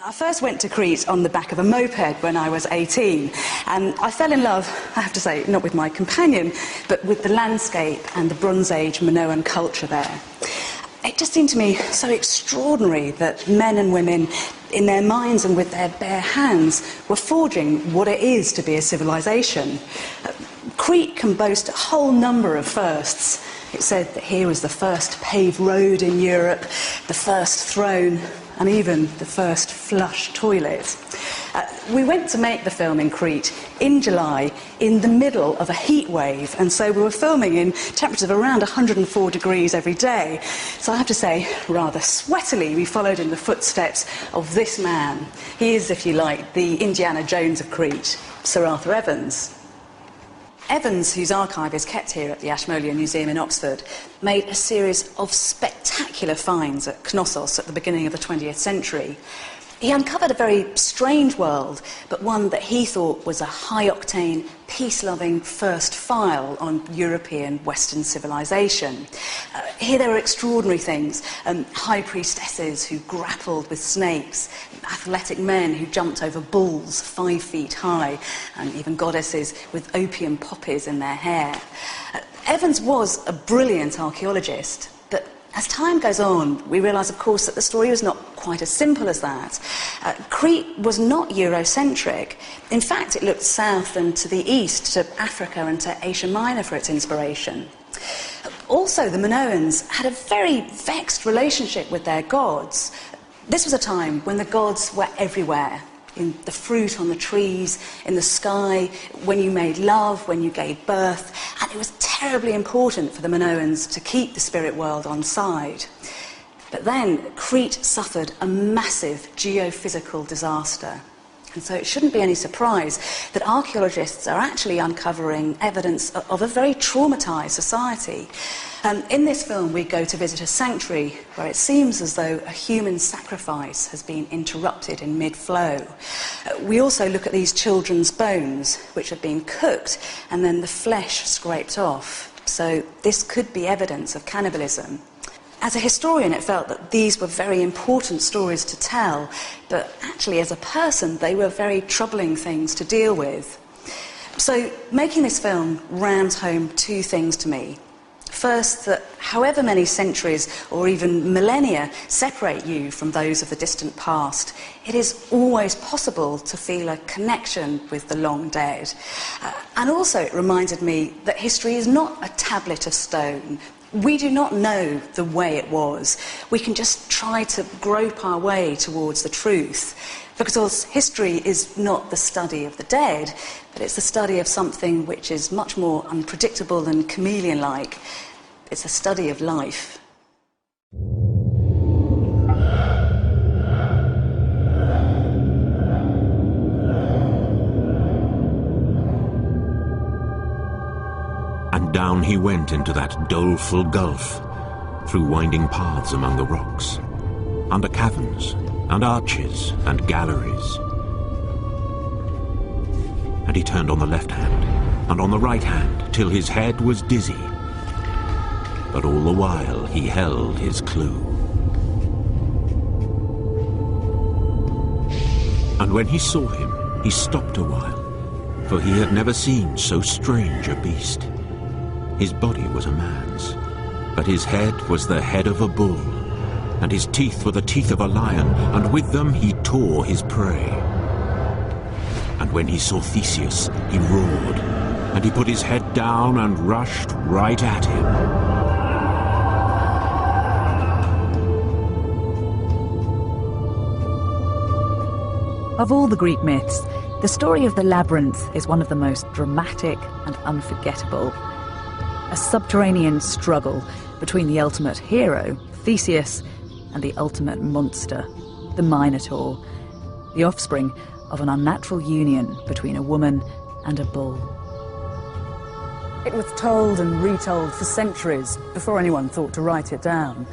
I first went to Crete on the back of a moped when I was 18, and I fell in love, I have to say, not with my companion, but with the landscape and the Bronze Age Minoan culture there. It just seemed to me so extraordinary that men and women, in their minds and with their bare hands, were forging what it is to be a civilization. Crete can boast a whole number of firsts. It said that here was the first paved road in Europe, the first throne, and even the first flush toilet. We went to make the film in Crete in July, in the middle of a heat wave, and so we were filming in temperatures of around 104 degrees every day. So I have to say, rather sweatily, we followed in the footsteps of this man. He is, if you like, the Indiana Jones of Crete, Sir Arthur Evans. Evans, whose archive is kept here at the Ashmolean Museum in Oxford, made a series of spectacular finds at Knossos at the beginning of the 20th century. He uncovered a very strange world, but one that he thought was a high-octane, peace-loving first file on European Western civilization. Here there were extraordinary things, high priestesses who grappled with snakes, athletic men who jumped over bulls 5 feet high, and even goddesses with opium poppies in their hair. Evans was a brilliant archaeologist, but as time goes on, we realise, of course, that the story was not quite as simple as that. Crete was not Eurocentric. In fact, it looked south and to the east, to Africa and to Asia Minor for its inspiration. Also, the Minoans had a very vexed relationship with their gods. This was a time when the gods were everywhere, in the fruit on the trees, in the sky, when you made love, when you gave birth, and it was terribly important for the Minoans to keep the spirit world on side. But then Crete suffered a massive geophysical disaster. And so it shouldn't be any surprise that archaeologists are actually uncovering evidence of a very traumatised society. In this film, we go to visit a sanctuary where it seems as though a human sacrifice has been interrupted in mid-flow. We also look at these children's bones, which have been cooked, and then the flesh scraped off. So this could be evidence of cannibalism. As a historian, it felt that these were very important stories to tell, but actually as a person, they were very troubling things to deal with. So making this film rammed home two things to me. First, that however many centuries or even millennia separate you from those of the distant past, it is always possible to feel a connection with the long dead. And also it reminded me that history is not a tablet of stone. We do not know the way it was. We can just try to grope our way towards the truth. Because history is not the study of the dead, but it's the study of something which is much more unpredictable and chameleon-like. It's a study of life. And down he went into that doleful gulf, through winding paths among the rocks, under caverns and arches and galleries. And he turned on the left hand and on the right hand till his head was dizzy. But all the while he held his clue. And when he saw him, he stopped a while, for he had never seen so strange a beast. His body was a man's, but his head was the head of a bull, and his teeth were the teeth of a lion, and with them he tore his prey. And when he saw Theseus, he roared, and he put his head down and rushed right at him. Of all the Greek myths, the story of the labyrinth is one of the most dramatic and unforgettable. A subterranean struggle between the ultimate hero, Theseus, and the ultimate monster, the Minotaur, the offspring of an unnatural union between a woman and a bull. It was told and retold for centuries before anyone thought to write it down,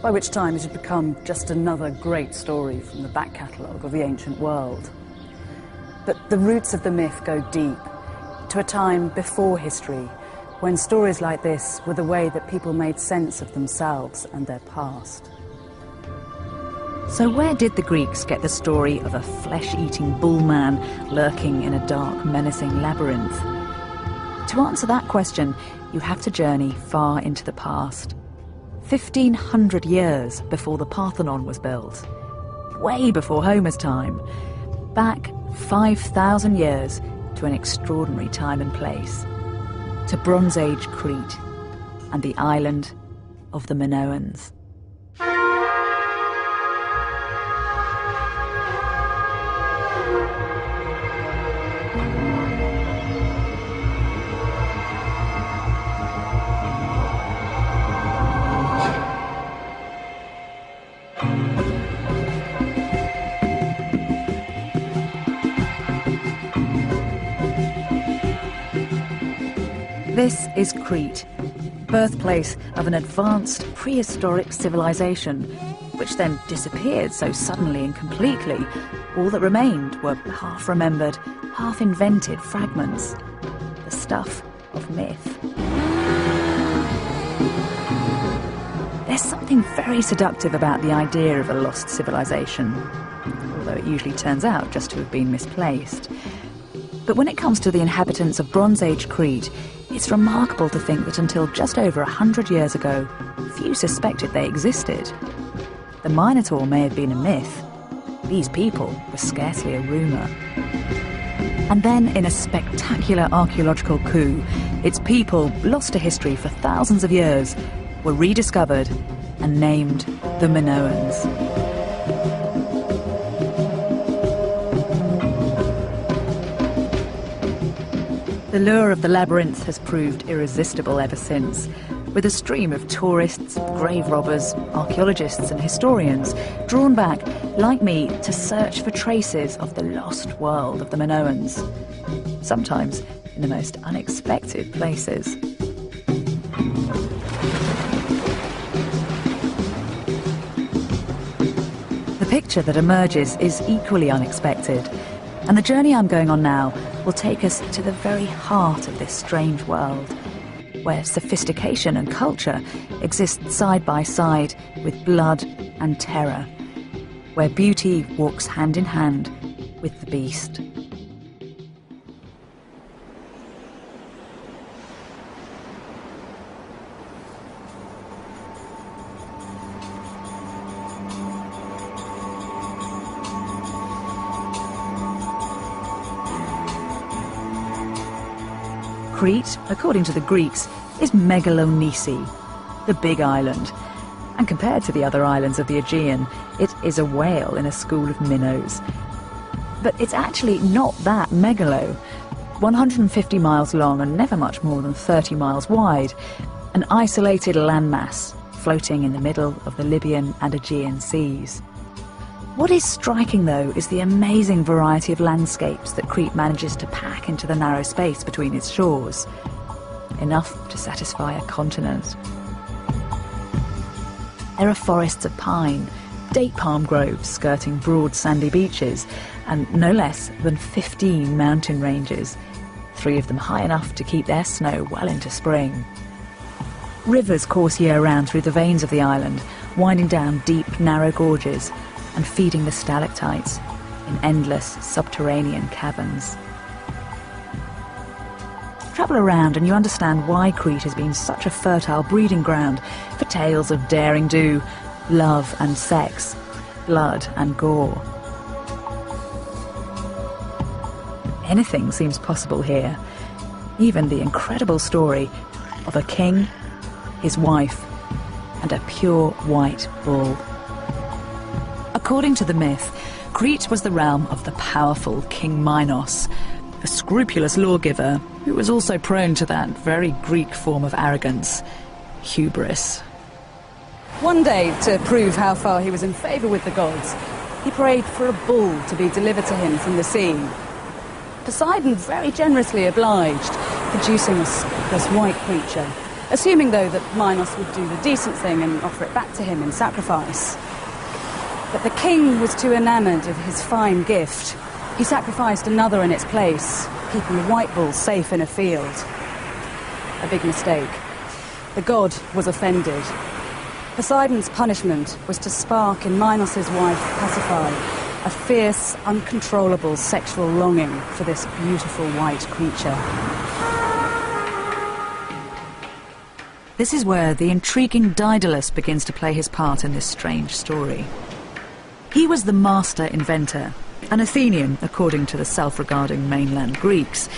by which time it had become just another great story from the back catalogue of the ancient world. But the roots of the myth go deep, to a time before history, when stories like this were the way that people made sense of themselves and their past. So where did the Greeks get the story of a flesh-eating bullman lurking in a dark, menacing labyrinth? To answer that question, you have to journey far into the past. 1,500 years before the Parthenon was built. Way before Homer's time. Back 5,000 years to an extraordinary time and place. To Bronze Age Crete and the island of the Minoans. This is Crete, birthplace of an advanced prehistoric civilization, which then disappeared so suddenly and completely. All that remained were half-remembered, half-invented fragments, the stuff of myth. There's something very seductive about the idea of a lost civilization, although it usually turns out just to have been misplaced. But when it comes to the inhabitants of Bronze Age Crete, it's remarkable to think that until just over 100 years ago, few suspected they existed. The Minotaur may have been a myth. These people were scarcely a rumour. And then, in a spectacular archaeological coup, its people, lost to history for thousands of years, were rediscovered and named the Minoans. The lure of the labyrinth has proved irresistible ever since, with a stream of tourists, grave robbers, archaeologists and historians drawn back, like me, to search for traces of the lost world of the Minoans, sometimes in the most unexpected places. The picture that emerges is equally unexpected, and the journey I'm going on now will take us to the very heart of this strange world, where sophistication and culture exist side by side with blood and terror, where beauty walks hand in hand with the beast. Crete, according to the Greeks, is Megalonisi, the big island. And compared to the other islands of the Aegean, it is a whale in a school of minnows. But it's actually not that megalo. 150 miles long and never much more than 30 miles wide. An isolated landmass floating in the middle of the Libyan and Aegean seas. What is striking, though, is the amazing variety of landscapes that Crete manages to pack into the narrow space between its shores. Enough to satisfy a continent. There are forests of pine, date palm groves skirting broad sandy beaches, and no less than 15 mountain ranges, 3 of them high enough to keep their snow well into spring. Rivers course year-round through the veins of the island, winding down deep, narrow gorges, and feeding the stalactites in endless subterranean caverns. Travel around and you understand why Crete has been such a fertile breeding ground for tales of daring do, love and sex, blood and gore. Anything seems possible here, even the incredible story of a king, his wife, and a pure white bull. According to the myth, Crete was the realm of the powerful King Minos, a scrupulous lawgiver who was also prone to that very Greek form of arrogance, hubris. One day, to prove how far he was in favour with the gods, he prayed for a bull to be delivered to him from the sea. Poseidon very generously obliged, producing a spotless white creature, assuming, though, that Minos would do the decent thing and offer it back to him in sacrifice. But the king was too enamoured of his fine gift. He sacrificed another in its place, keeping the white bull safe in a field. A big mistake. The god was offended. Poseidon's punishment was to spark in Minos' wife Pasiphae a fierce, uncontrollable sexual longing for this beautiful white creature. This is where the intriguing Daedalus begins to play his part in this strange story. He was the master inventor, an Athenian according to the self-regarding mainland Greeks,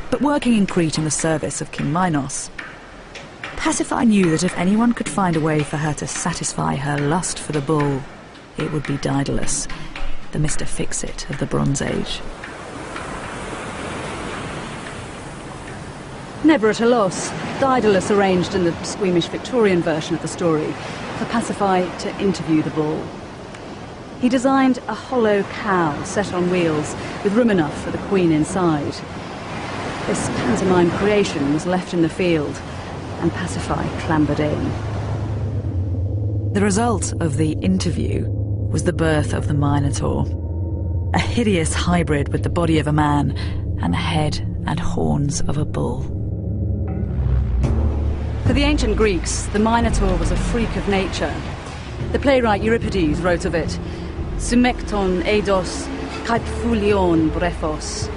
but working in Crete in the service of King Minos. Pasiphae knew that if anyone could find a way for her to satisfy her lust for the bull, it would be Daedalus, the Mr. Fix-It of the Bronze Age. Never at a loss, Daedalus arranged in the squeamish Victorian version of the story for Pasiphae to interview the bull. He designed a hollow cow set on wheels with room enough for the queen inside. This pantomime creation was left in the field, and Pasiphae clambered in. The result of the interview was the birth of the Minotaur, a hideous hybrid with the body of a man and the head and horns of a bull. For the ancient Greeks, the Minotaur was a freak of nature. The playwright Euripides wrote of it, "Sumekton eidos kaiphulion brephos,"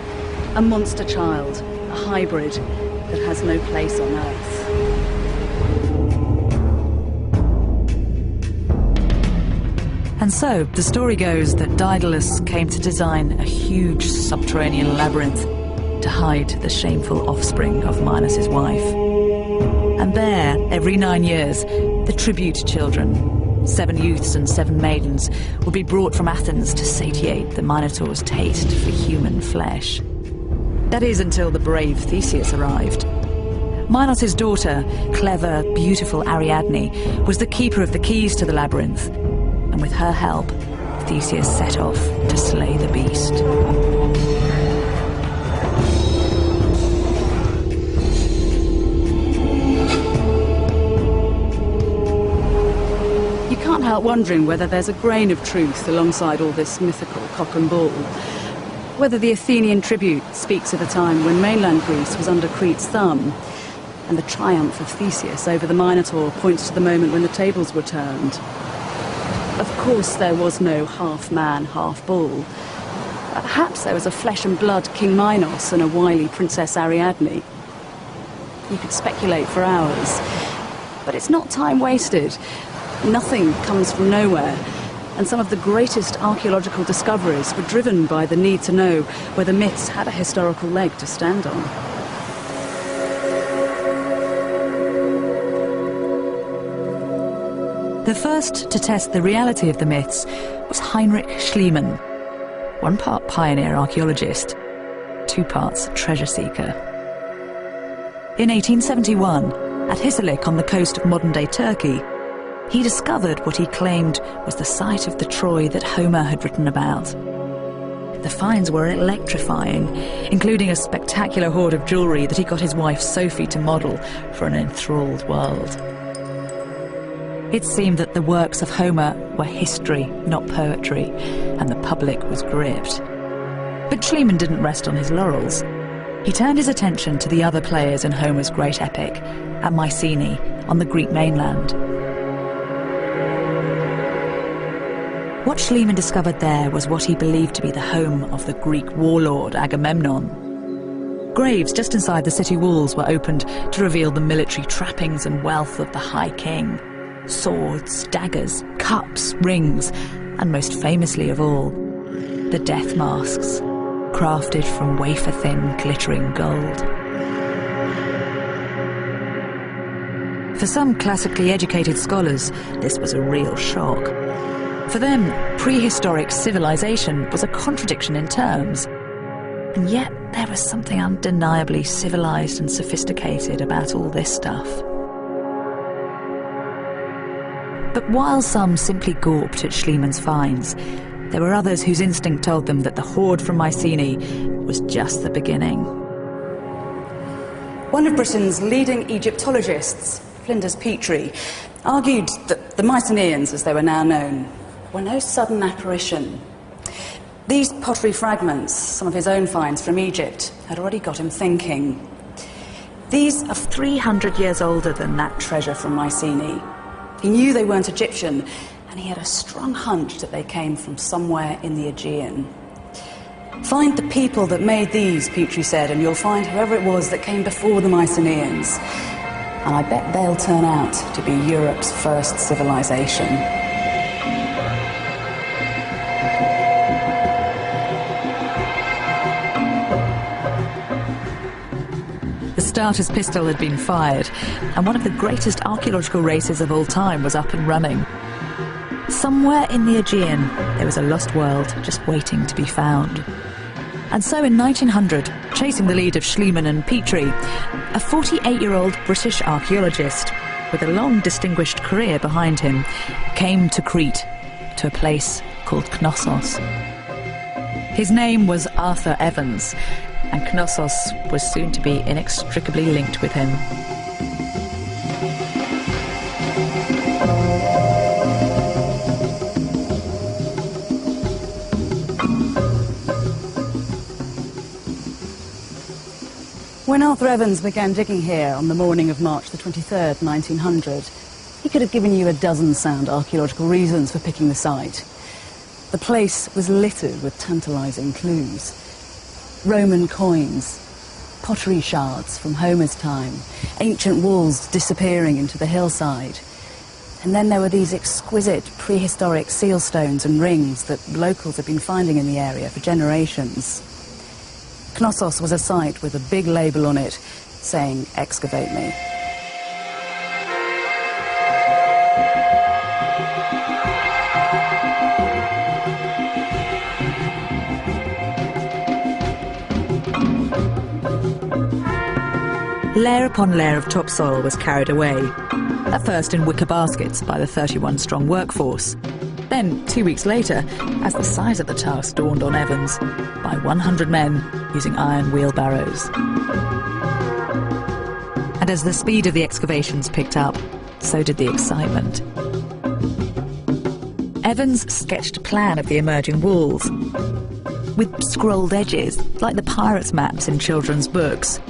a monster child, a hybrid that has no place on earth. And so, the story goes that Daedalus came to design a huge subterranean labyrinth to hide the shameful offspring of Minos' wife. And there, every 9 years, the tribute children, 7 youths and 7 maidens, would be brought from Athens to satiate the Minotaur's taste for human flesh. That is until the brave Theseus arrived. Minos' daughter, clever, beautiful Ariadne, was the keeper of the keys to the labyrinth, and with her help, Theseus set off to slay the beast. You can't help wondering whether there's a grain of truth alongside all this mythical cock and bull. Whether the Athenian tribute speaks of a time when mainland Greece was under Crete's thumb, and the triumph of Theseus over the Minotaur points to the moment when the tables were turned. Of course there was no half-man, half-bull. Perhaps there was a flesh-and-blood King Minos and a wily Princess Ariadne. You could speculate for hours, but it's not time wasted. Nothing comes from nowhere, and some of the greatest archaeological discoveries were driven by the need to know whether myths had a historical leg to stand on. The first to test the reality of the myths was Heinrich Schliemann, 1 part pioneer archaeologist, 2 parts treasure seeker. In 1871, at Hisarlik on the coast of modern-day Turkey, he discovered what he claimed was the site of the Troy that Homer had written about. The finds were electrifying, including a spectacular hoard of jewellery that he got his wife Sophie to model for an enthralled world. It seemed that the works of Homer were history, not poetry, and the public was gripped. But Schliemann didn't rest on his laurels. He turned his attention to the other players in Homer's great epic, at Mycenae, on the Greek mainland. What Schliemann discovered there was what he believed to be the home of the Greek warlord Agamemnon. Graves just inside the city walls were opened to reveal the military trappings and wealth of the High King. Swords, daggers, cups, rings, and most famously of all, the death masks, crafted from wafer-thin, glittering gold. For some classically educated scholars, this was a real shock. For them, prehistoric civilization was a contradiction in terms. And yet there was something undeniably civilized and sophisticated about all this stuff. But while some simply gawped at Schliemann's finds, there were others whose instinct told them that the hoard from Mycenae was just the beginning. One of Britain's leading Egyptologists, Flinders Petrie, argued that the Mycenaeans, as they were now known, were no sudden apparition. These pottery fragments, some of his own finds from Egypt, had already got him thinking. These are 300 years older than that treasure from Mycenae. He knew they weren't Egyptian, and he had a strong hunch that they came from somewhere in the Aegean. Find the people that made these, Petrie said, and you'll find whoever it was that came before the Mycenaeans. And I bet they'll turn out to be Europe's first civilization. The starter's pistol had been fired, and one of the greatest archaeological races of all time was up and running. Somewhere in the Aegean, there was a lost world just waiting to be found. And so in 1900, chasing the lead of Schliemann and Petrie, a 48-year-old British archaeologist with a long distinguished career behind him came to Crete, to a place called Knossos. His name was Arthur Evans, and Knossos was soon to be inextricably linked with him. When Arthur Evans began digging here on the morning of March the 23rd, 1900, he could have given you a dozen sound archaeological reasons for picking the site. The place was littered with tantalising clues. Roman coins, pottery shards from Homer's time, ancient walls disappearing into the hillside. And then there were these exquisite prehistoric seal stones and rings that locals had been finding in the area for generations. Knossos was a site with a big label on it saying, "Excavate me." Layer upon layer of topsoil was carried away, at first in wicker baskets by the 31-strong workforce. Then, 2 weeks later, as the size of the task dawned on Evans, by 100 men using iron wheelbarrows. And as the speed of the excavations picked up, so did the excitement. Evans sketched a plan of the emerging walls, with scrolled edges, like the pirates' maps in children's books,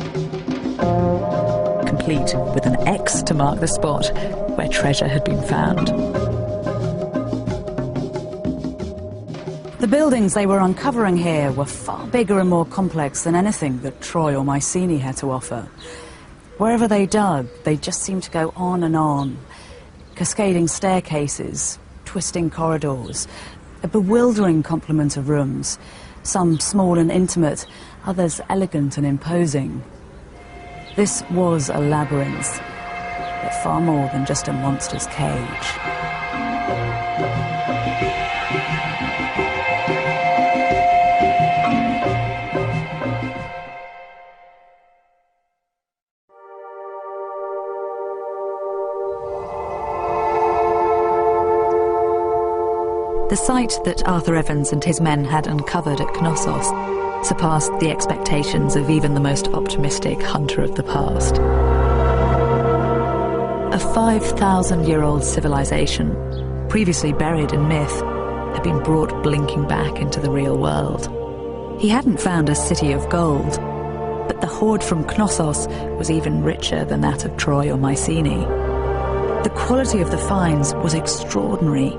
complete with an X to mark the spot where treasure had been found. The buildings they were uncovering here were far bigger and more complex than anything that Troy or Mycenae had to offer. Wherever they dug, they just seemed to go on and on. Cascading staircases, twisting corridors, a bewildering complement of rooms, some small and intimate, others elegant and imposing. This was a labyrinth, but far more than just a monster's cage. The site that Arthur Evans and his men had uncovered at Knossos surpassed the expectations of even the most optimistic hunter of the past. A 5,000-year-old civilization, previously buried in myth, had been brought blinking back into the real world. He hadn't found a city of gold, but the hoard from Knossos was even richer than that of Troy or Mycenae. The quality of the finds was extraordinary,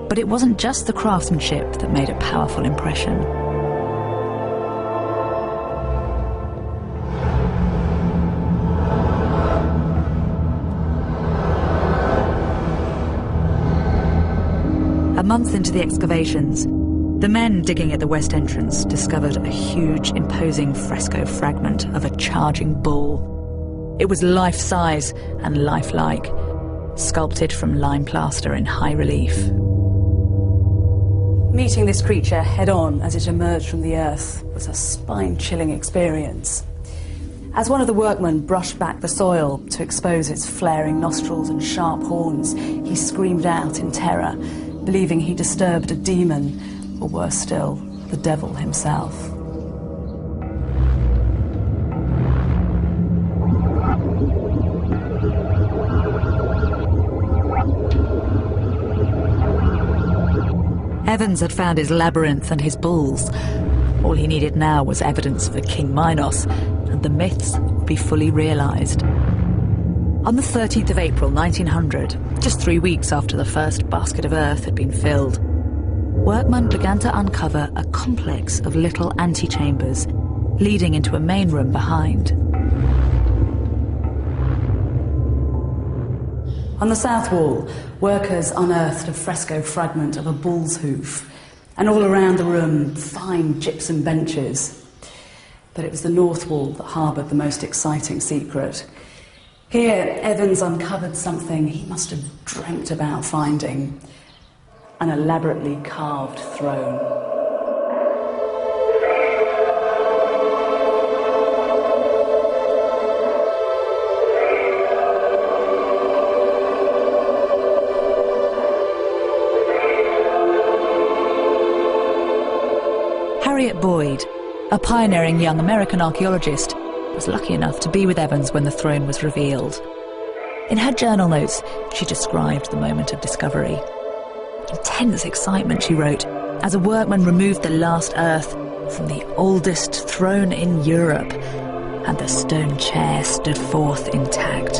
but it wasn't just the craftsmanship that made a powerful impression. A month into the excavations, the men digging at the west entrance discovered a huge, imposing fresco fragment of a charging bull. It was life-size and lifelike, sculpted from lime plaster in high relief. Meeting this creature head-on as it emerged from the earth was a spine-chilling experience. As one of the workmen brushed back the soil to expose its flaring nostrils and sharp horns, he screamed out in terror, believing he disturbed a demon, or worse still, the devil himself. Evans had found his labyrinth and his bulls. All he needed now was evidence for King Minos, and the myths would be fully realised. On the 13th of April 1900, just 3 weeks after the first basket of earth had been filled, workmen began to uncover a complex of little antechambers leading into a main room behind. On the south wall, workers unearthed a fresco fragment of a bull's hoof, and all around the room, fine gypsum benches. But it was the north wall that harboured the most exciting secret. Here, Evans uncovered something he must have dreamt about finding: an elaborately carved throne. Harriet Boyd, a pioneering young American archaeologist, was lucky enough to be with Evans when the throne was revealed. In her journal notes, she described the moment of discovery. Intense excitement, she wrote, as a workman removed the last earth from the oldest throne in Europe, and the stone chair stood forth intact.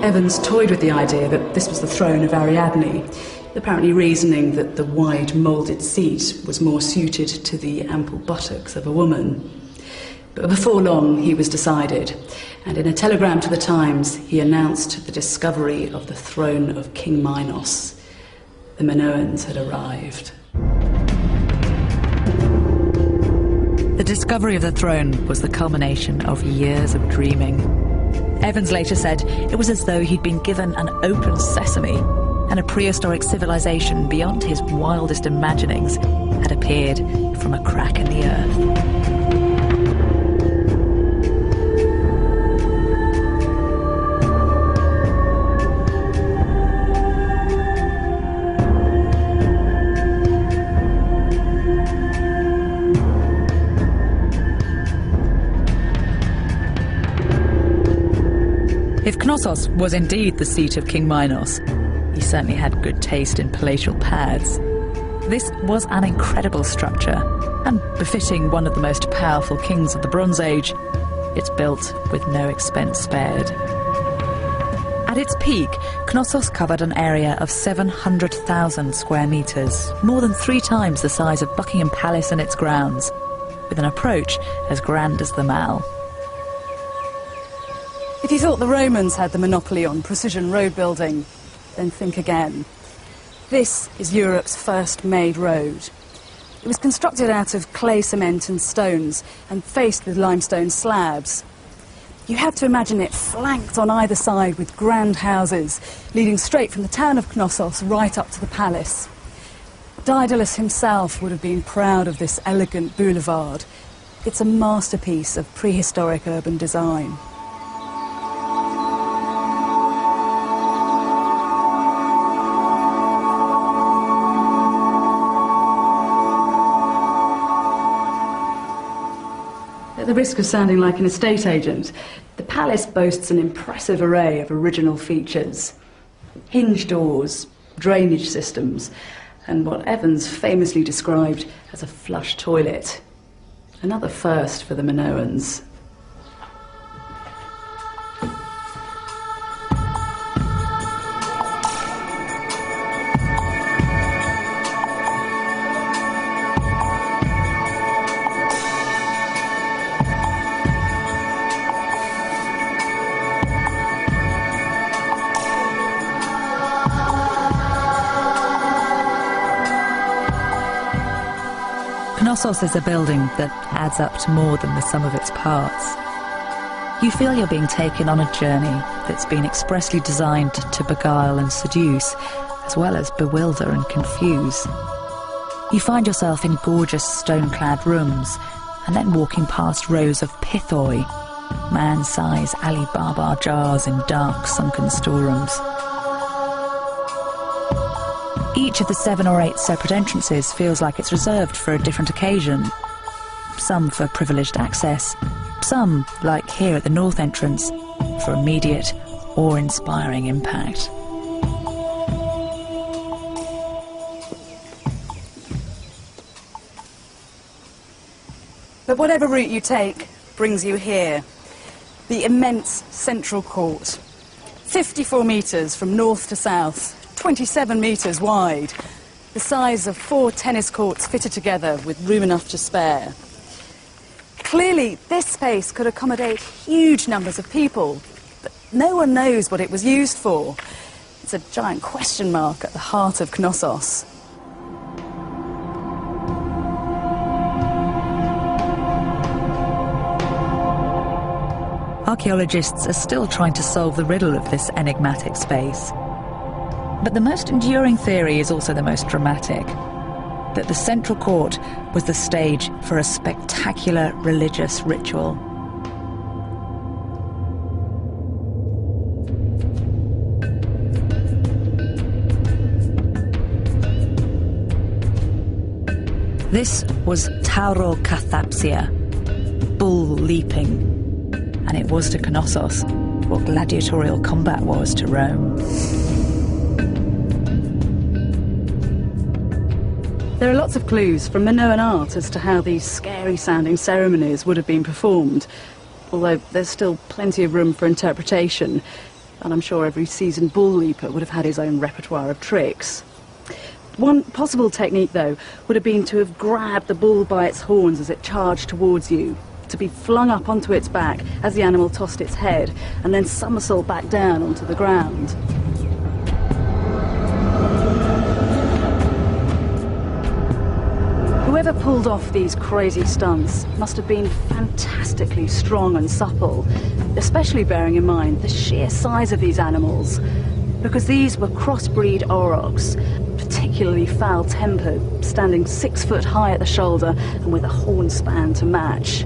Evans toyed with the idea that this was the throne of Ariadne, apparently reasoning that the wide moulded seat was more suited to the ample buttocks of a woman. But before long he was decided, and in a telegram to the Times he announced the discovery of the throne of King Minos. The Minoans had arrived. The discovery of the throne was the culmination of years of dreaming. Evans later said it was as though he'd been given an open sesame, and a prehistoric civilization beyond his wildest imaginings had appeared from a crack in the earth. If Knossos was indeed the seat of King Minos, he certainly had good taste in palatial pads. This was an incredible structure, and befitting one of the most powerful kings of the Bronze Age, it's built with no expense spared. At its peak, Knossos covered an area of 700,000 square metres, more than 3 times the size of Buckingham Palace and its grounds, with an approach as grand as the Mall. If you thought the Romans had the monopoly on precision road building, then think again. This is Europe's first made road. It was constructed out of clay, cement and stones and faced with limestone slabs. You have to imagine it flanked on either side with grand houses, leading straight from the town of Knossos right up to the palace. Daedalus himself would have been proud of this elegant boulevard. It's a masterpiece of prehistoric urban design. At the risk of sounding like an estate agent, the palace boasts an impressive array of original features. Hinge doors, drainage systems, and what Evans famously described as a flush toilet. Another first for the Minoans. Knossos is a building that adds up to more than the sum of its parts. You feel you're being taken on a journey that's been expressly designed to beguile and seduce, as well as bewilder and confuse. You find yourself in gorgeous stone-clad rooms, and then walking past rows of pithoi, man-size Alibaba jars in dark, sunken storerooms. Each of the 7 or 8 separate entrances feels like it's reserved for a different occasion. Some for privileged access, some, like here at the north entrance, for immediate, awe-inspiring impact. But whatever route you take brings you here. the immense central court. 54 metres from north to south, 27 metres wide. The size of 4 tennis courts fitted together with room enough to spare. Clearly, this space could accommodate huge numbers of people, but no one knows what it was used for. It's a giant question mark at the heart of Knossos. Archaeologists are still trying to solve the riddle of this enigmatic space. But the most enduring theory is also the most dramatic, that the central court was the stage for a spectacular religious ritual. This was taurokathapsia, bull leaping, and it was to Knossos what gladiatorial combat was to Rome. There are lots of clues from Minoan art as to how these scary-sounding ceremonies would have been performed, although there's still plenty of room for interpretation, and I'm sure every seasoned bull leaper would have had his own repertoire of tricks. One possible technique, though, would have been to have grabbed the bull by its horns as it charged towards you, to be flung up onto its back as the animal tossed its head, and then somersault back down onto the ground. Whoever pulled off these crazy stunts must have been fantastically strong and supple, especially bearing in mind the sheer size of these animals, because these were crossbreed aurochs, particularly foul-tempered, standing 6 foot high at the shoulder and with a horn span to match.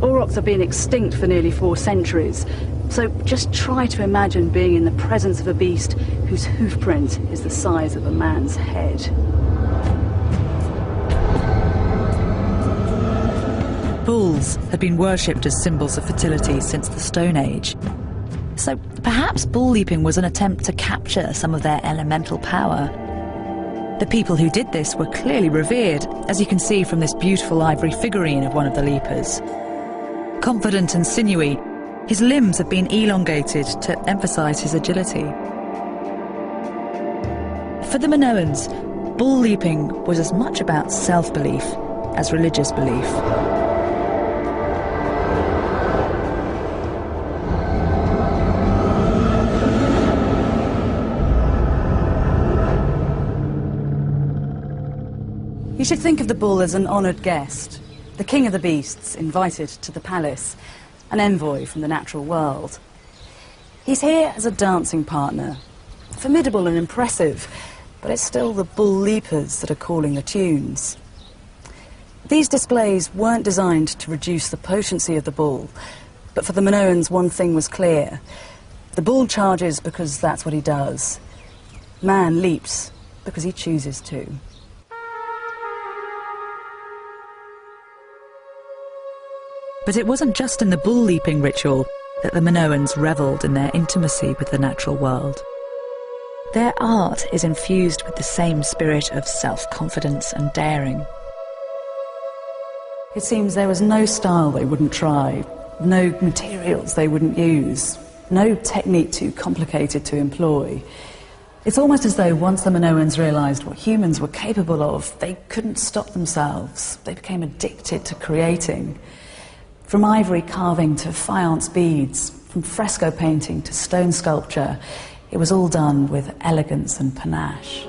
Aurochs have been extinct for nearly 4 centuries, so just try to imagine being in the presence of a beast whose hoofprint is the size of a man's head. Bulls had been worshipped as symbols of fertility since the Stone Age. So perhaps bull leaping was an attempt to capture some of their elemental power. The people who did this were clearly revered, as you can see from this beautiful ivory figurine of one of the leapers. Confident and sinewy, his limbs had been elongated to emphasize his agility. For the Minoans, bull leaping was as much about self-belief as religious belief. You should think of the bull as an honoured guest, the king of the beasts invited to the palace, an envoy from the natural world. He's here as a dancing partner, formidable and impressive, but it's still the bull leapers that are calling the tunes. These displays weren't designed to reduce the potency of the bull, but for the Minoans one thing was clear. The bull charges because that's what he does. Man leaps because he chooses to. But it wasn't just in the bull leaping ritual that the Minoans revelled in their intimacy with the natural world. Their art is infused with the same spirit of self-confidence and daring. It seems there was no style they wouldn't try, no materials they wouldn't use, no technique too complicated to employ. It's almost as though once the Minoans realised what humans were capable of, they couldn't stop themselves. They became addicted to creating. From ivory carving to faience beads, from fresco painting to stone sculpture, it was all done with elegance and panache.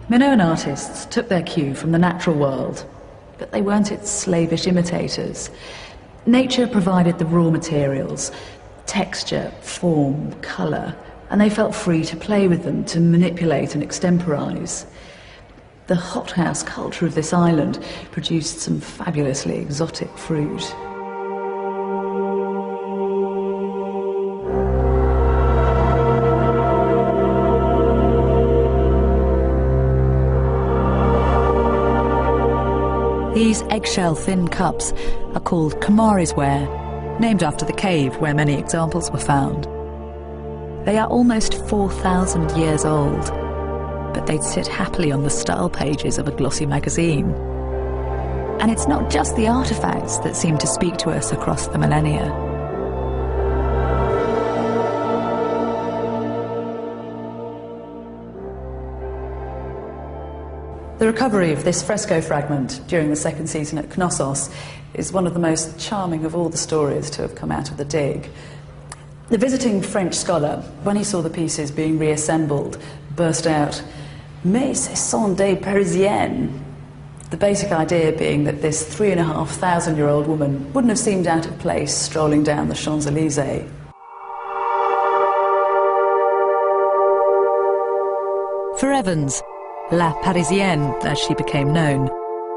Minoan artists took their cue from the natural world, but they weren't its slavish imitators. Nature provided the raw materials, texture, form, colour, and they felt free to play with them, to manipulate and extemporise. the hothouse culture of this island produced some fabulously exotic fruit. These eggshell-thin cups are called Kamari's ware, named after the cave where many examples were found. They are almost 4,000 years old, but they'd sit happily on the style pages of a glossy magazine. And it's not just the artefacts that seem to speak to us across the millennia. The recovery of this fresco fragment during the second season at Knossos is one of the most charming of all the stories to have come out of the dig. The visiting French scholar, when he saw the pieces being reassembled, burst out, "Mais ce sont des Parisiennes." The basic idea being that this 3,500-year-old woman wouldn't have seemed out of place strolling down the Champs-Élysées. For Evans, La Parisienne, as she became known,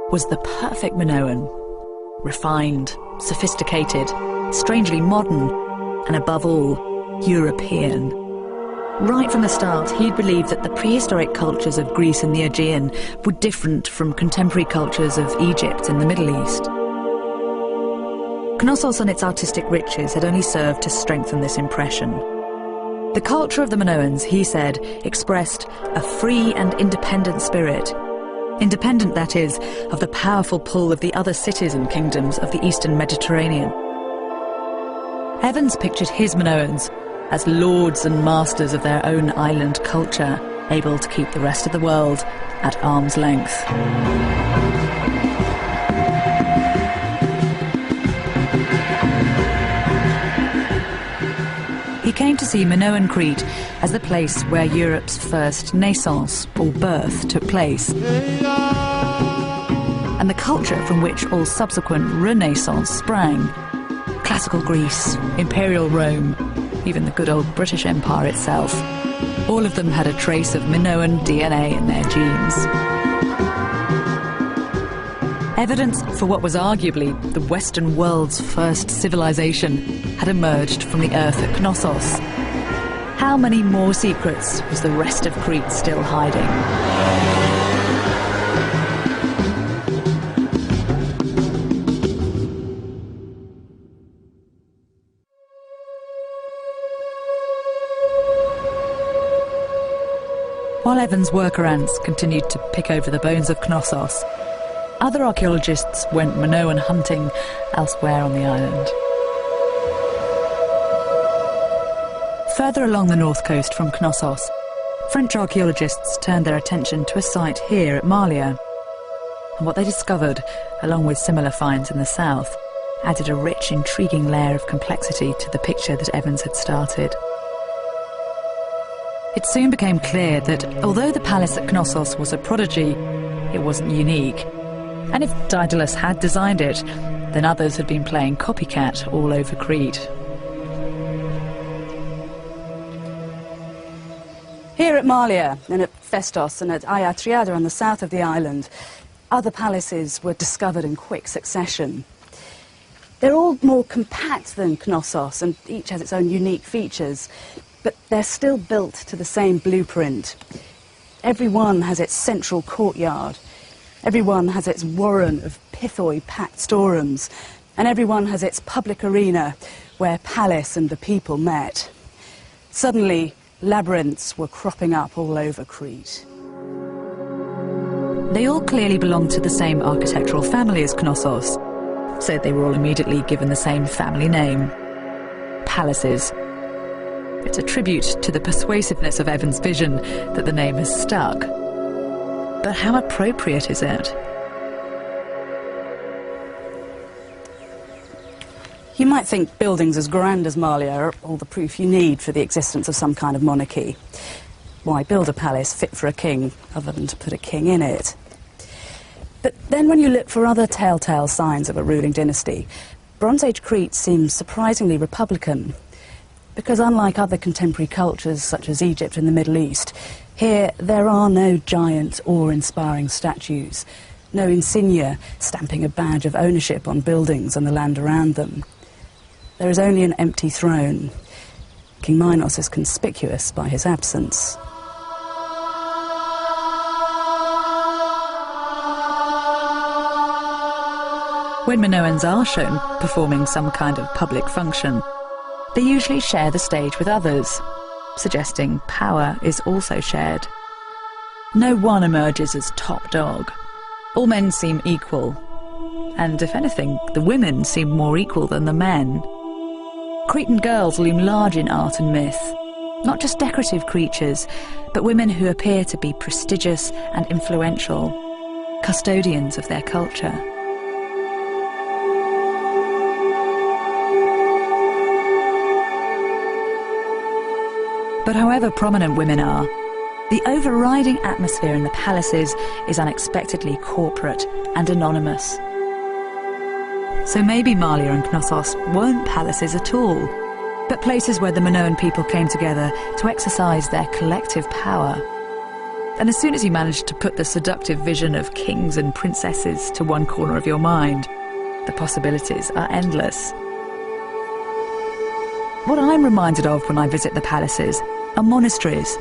was the perfect Minoan. Refined, sophisticated, strangely modern, and above all, European. Right from the start, he'd believed that the prehistoric cultures of Greece and the Aegean were different from contemporary cultures of Egypt and the Middle East. Knossos and its artistic riches had only served to strengthen this impression. The culture of the Minoans, he said, expressed a free and independent spirit. Independent, that is, of the powerful pull of the other cities and kingdoms of the Eastern Mediterranean. Evans pictured his Minoans as lords and masters of their own island culture, able to keep the rest of the world at arm's length. He came to see Minoan Crete as the place where Europe's first naissance, or birth, took place, and the culture from which all subsequent renaissance sprang. Classical Greece, Imperial Rome, even the good old British Empire itself. All of them had a trace of Minoan DNA in their genes. Evidence for what was arguably the Western world's first civilization had emerged from the earth at Knossos. How many more secrets was the rest of Crete still hiding? While Evans' worker ants continued to pick over the bones of Knossos, other archaeologists went Minoan hunting elsewhere on the island. Further along the north coast from Knossos, French archaeologists turned their attention to a site here at Malia. And what they discovered, along with similar finds in the south, added a rich, intriguing layer of complexity to the picture that Evans had started. It soon became clear that although the palace at Knossos was a prodigy, it wasn't unique. And if Daedalus had designed it, then others had been playing copycat all over Crete. Here at Malia, and at Festos, and at Ayatriada on the south of the island, other palaces were discovered in quick succession. They're all more compact than Knossos, and each has its own unique features, but they're still built to the same blueprint. Every one has its central courtyard, every one has its warren of pithoi packed storerooms, and every one has its public arena where palace and the people met. Suddenly, labyrinths were cropping up all over Crete. They all clearly belonged to the same architectural family as Knossos, so they were all immediately given the same family name: palaces. It's a tribute to the persuasiveness of Evans' vision that the name has stuck. But how appropriate is it? You might think buildings as grand as Malia are all the proof you need for the existence of some kind of monarchy. Why build a palace fit for a king other than to put a king in it? But then when you look for other telltale signs of a ruling dynasty, Bronze Age Crete seems surprisingly republican. Because unlike other contemporary cultures such as Egypt and the Middle East, Here, there are no giant, awe-inspiring statues, no insignia stamping a badge of ownership on buildings and the land around them. There is only an empty throne. King Minos is conspicuous by his absence. When Minoans are shown performing some kind of public function, they usually share the stage with others, suggesting power is also shared. No one emerges as top dog. All men seem equal, and if anything, the women seem more equal than the men. Cretan girls loom large in art and myth, not just decorative creatures, but women who appear to be prestigious and influential, custodians of their culture. But however prominent women are, the overriding atmosphere in the palaces is unexpectedly corporate and anonymous. So maybe Malia and Knossos weren't palaces at all, but places where the Minoan people came together to exercise their collective power. And as soon as you manage to put the seductive vision of kings and princesses to one corner of your mind, the possibilities are endless. What I'm reminded of when I visit the palaces are monasteries.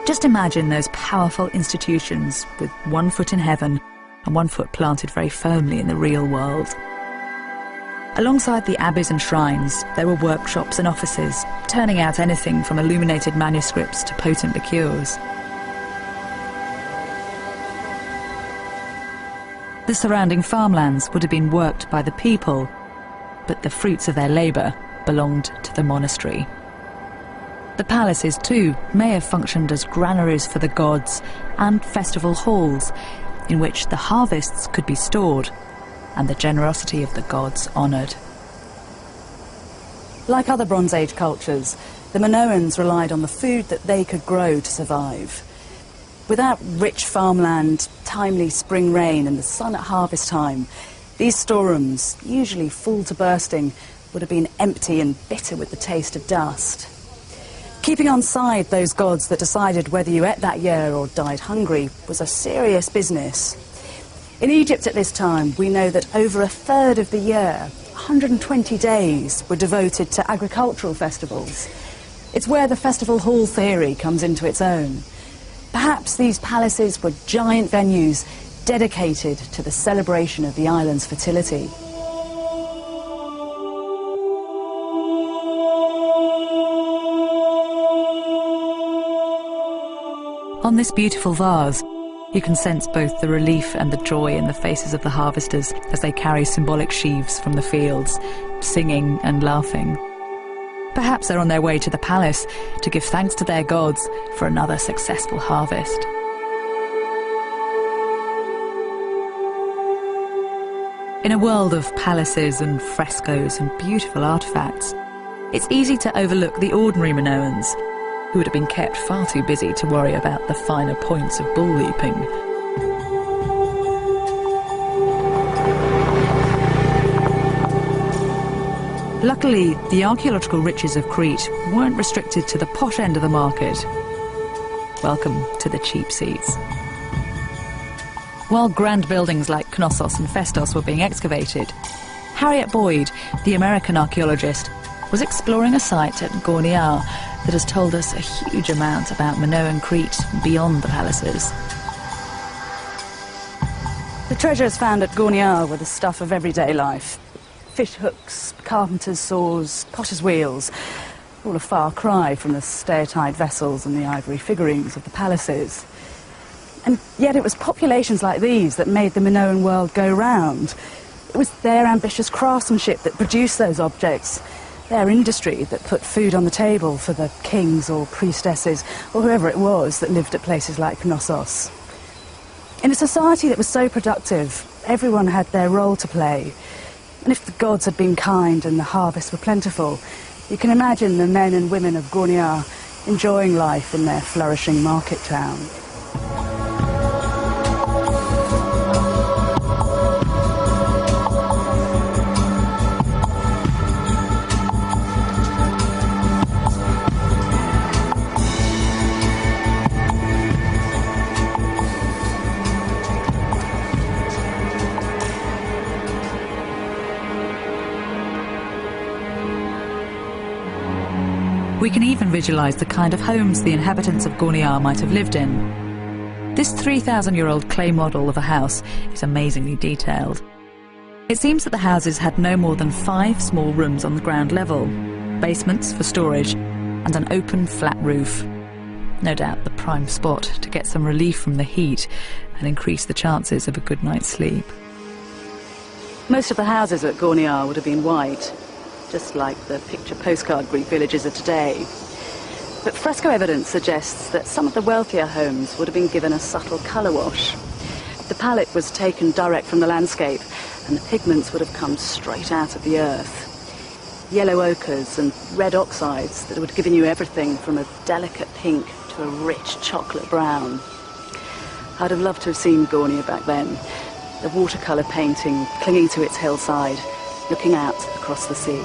Just imagine those powerful institutions with one foot in heaven and one foot planted very firmly in the real world. Alongside the abbeys and shrines, there were workshops and offices, turning out anything from illuminated manuscripts to potent liqueurs. The surrounding farmlands would have been worked by the people, but the fruits of their labour belonged to the monastery. The palaces, too, may have functioned as granaries for the gods and festival halls in which the harvests could be stored and the generosity of the gods honoured. Like other Bronze Age cultures, the Minoans relied on the food that they could grow to survive. Without rich farmland, timely spring rain and the sun at harvest time, these storerooms, usually full to bursting, would have been empty and bitter with the taste of dust. Keeping on side those gods that decided whether you ate that year or died hungry was a serious business. In Egypt at this time, we know that over a third of the year, 120 days, were devoted to agricultural festivals. It's where the festival hall theory comes into its own. Perhaps these palaces were giant venues dedicated to the celebration of the island's fertility. On this beautiful vase, you can sense both the relief and the joy in the faces of the harvesters as they carry symbolic sheaves from the fields, singing and laughing. Perhaps they're on their way to the palace to give thanks to their gods for another successful harvest. In a world of palaces and frescoes and beautiful artefacts, it's easy to overlook the ordinary Minoans, who would have been kept far too busy to worry about the finer points of bull leaping. Luckily, the archaeological riches of Crete weren't restricted to the posh end of the market. Welcome to the cheap seats. While grand buildings like Knossos and Festos were being excavated, Harriet Boyd, the American archaeologist, was exploring a site at Gorniar that has told us a huge amount about Minoan Crete beyond the palaces. The treasures found at Gorniar were the stuff of everyday life. Fish hooks, carpenter's saws, potter's wheels, all a far cry from the stair-tied vessels and the ivory figurines of the palaces. And yet it was populations like these that made the Minoan world go round. It was their ambitious craftsmanship that produced those objects, their industry that put food on the table for the kings or priestesses or whoever it was that lived at places like Knossos. In a society that was so productive, everyone had their role to play. And if the gods had been kind and the harvests were plentiful, you can imagine the men and women of Gorniar enjoying life in their flourishing market town. We can even visualise the kind of homes the inhabitants of Gorniar might have lived in. This 3,000-year-old clay model of a house is amazingly detailed. It seems that the houses had no more than 5 small rooms on the ground level, basements for storage, and an open flat roof. No doubt the prime spot to get some relief from the heat and increase the chances of a good night's sleep. Most of the houses at Gorniar would have been white, just like the picture postcard Greek villages of today. But fresco evidence suggests that some of the wealthier homes would have been given a subtle colour wash. The palette was taken direct from the landscape, and the pigments would have come straight out of the earth. Yellow ochres and red oxides that would have given you everything from a delicate pink to a rich chocolate brown. I'd have loved to have seen Gorniar back then, the watercolour painting clinging to its hillside, looking out across the sea.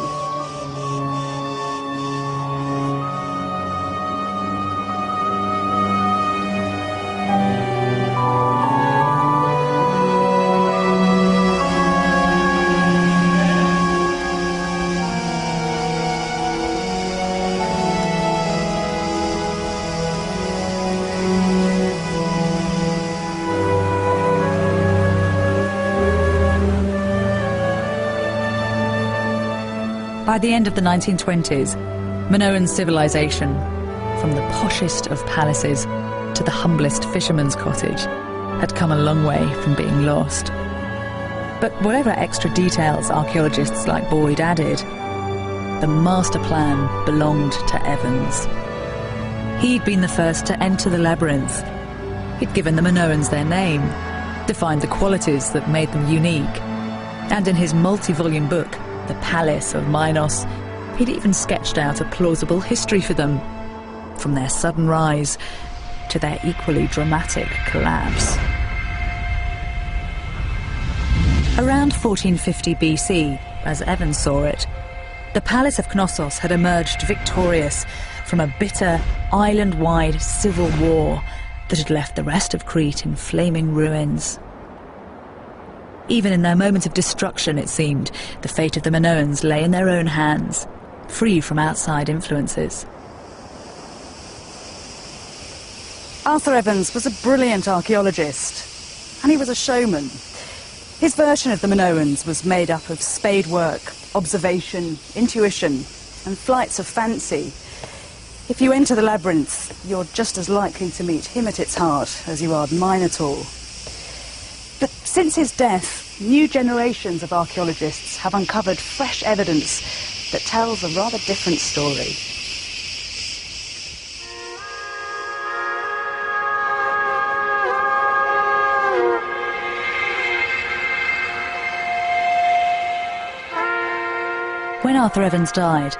By the end of the 1920s, Minoan civilization, from the poshest of palaces to the humblest fisherman's cottage, had come a long way from being lost. But whatever extra details archaeologists like Boyd added, the master plan belonged to Evans. He'd been the first to enter the labyrinth. He'd given the Minoans their name, defined the qualities that made them unique, and in his multi-volume book, The Palace of Minos, he'd even sketched out a plausible history for them, from their sudden rise to their equally dramatic collapse. Around 1450 BC, as Evans saw it, the Palace of Knossos had emerged victorious from a bitter, island-wide civil war that had left the rest of Crete in flaming ruins. Even in their moment of destruction, it seemed, the fate of the Minoans lay in their own hands, free from outside influences. Arthur Evans was a brilliant archaeologist, and he was a showman. His version of the Minoans was made up of spade work, observation, intuition, and flights of fancy. If you enter the labyrinth, you're just as likely to meet him at its heart as you are the Minotaur. But since his death, new generations of archaeologists have uncovered fresh evidence that tells a rather different story. When Arthur Evans died,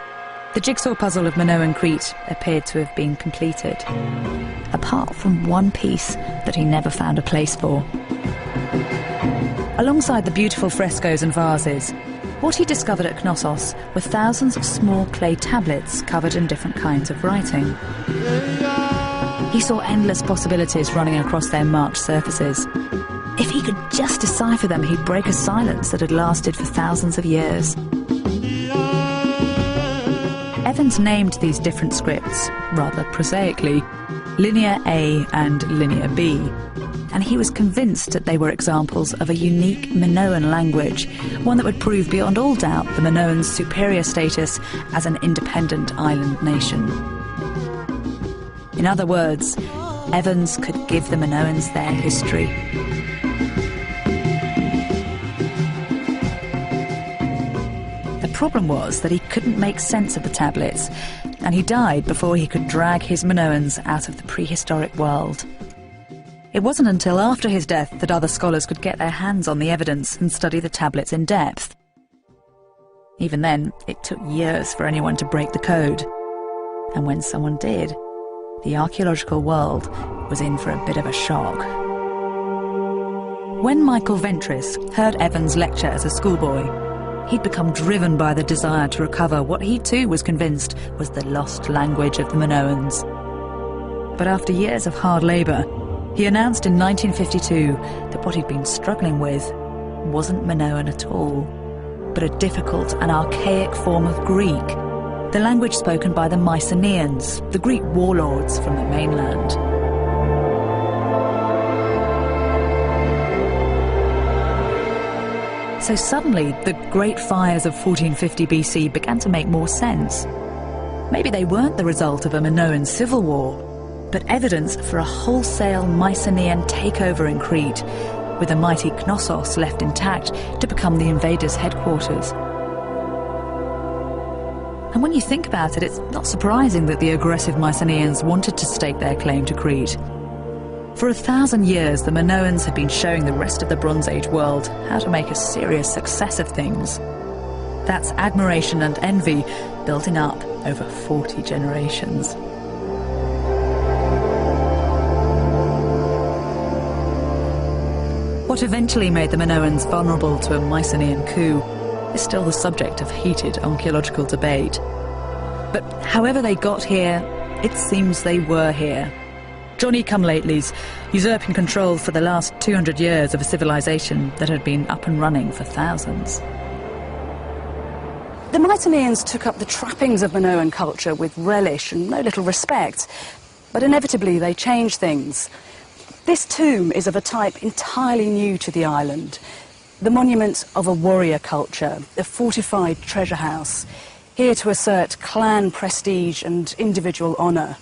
the jigsaw puzzle of Minoan Crete appeared to have been completed, apart from one piece that he never found a place for. Alongside the beautiful frescoes and vases, what he discovered at Knossos were thousands of small clay tablets covered in different kinds of writing. He saw endless possibilities running across their marked surfaces. If he could just decipher them, he'd break a silence that had lasted for thousands of years. Evans named these different scripts, rather prosaically, Linear A and Linear B, and he was convinced that they were examples of a unique Minoan language, one that would prove beyond all doubt the Minoans' superior status as an independent island nation. In other words, Evans could give the Minoans their history. The problem was that he couldn't make sense of the tablets, and he died before he could drag his Minoans out of the prehistoric world. It wasn't until after his death that other scholars could get their hands on the evidence and study the tablets in depth. Even then, it took years for anyone to break the code. And when someone did, the archaeological world was in for a bit of a shock. When Michael Ventris heard Evans lecture as a schoolboy, he'd become driven by the desire to recover what he too was convinced was the lost language of the Minoans. But after years of hard labour, he announced in 1952 that what he'd been struggling with wasn't Minoan at all, but a difficult and archaic form of Greek, the language spoken by the Mycenaeans, the Greek warlords from the mainland. So suddenly, the great fires of 1450 BC began to make more sense. Maybe they weren't the result of a Minoan civil war, but evidence for a wholesale Mycenaean takeover in Crete, with the mighty Knossos left intact to become the invaders' headquarters. And when you think about it, it's not surprising that the aggressive Mycenaeans wanted to stake their claim to Crete. For 1,000 years, the Minoans had been showing the rest of the Bronze Age world how to make a serious success of things. That's admiration and envy building up over 40 generations. What eventually made the Minoans vulnerable to a Mycenaean coup is still the subject of heated archaeological debate. But however they got here, it seems they were here. Johnny-come-latelys, usurping control for the last 200 years of a civilization that had been up and running for thousands. The Mycenaeans took up the trappings of Minoan culture with relish and no little respect, but inevitably they changed things. This tomb is of a type entirely new to the island, the monument of a warrior culture, a fortified treasure house, here to assert clan prestige and individual honour,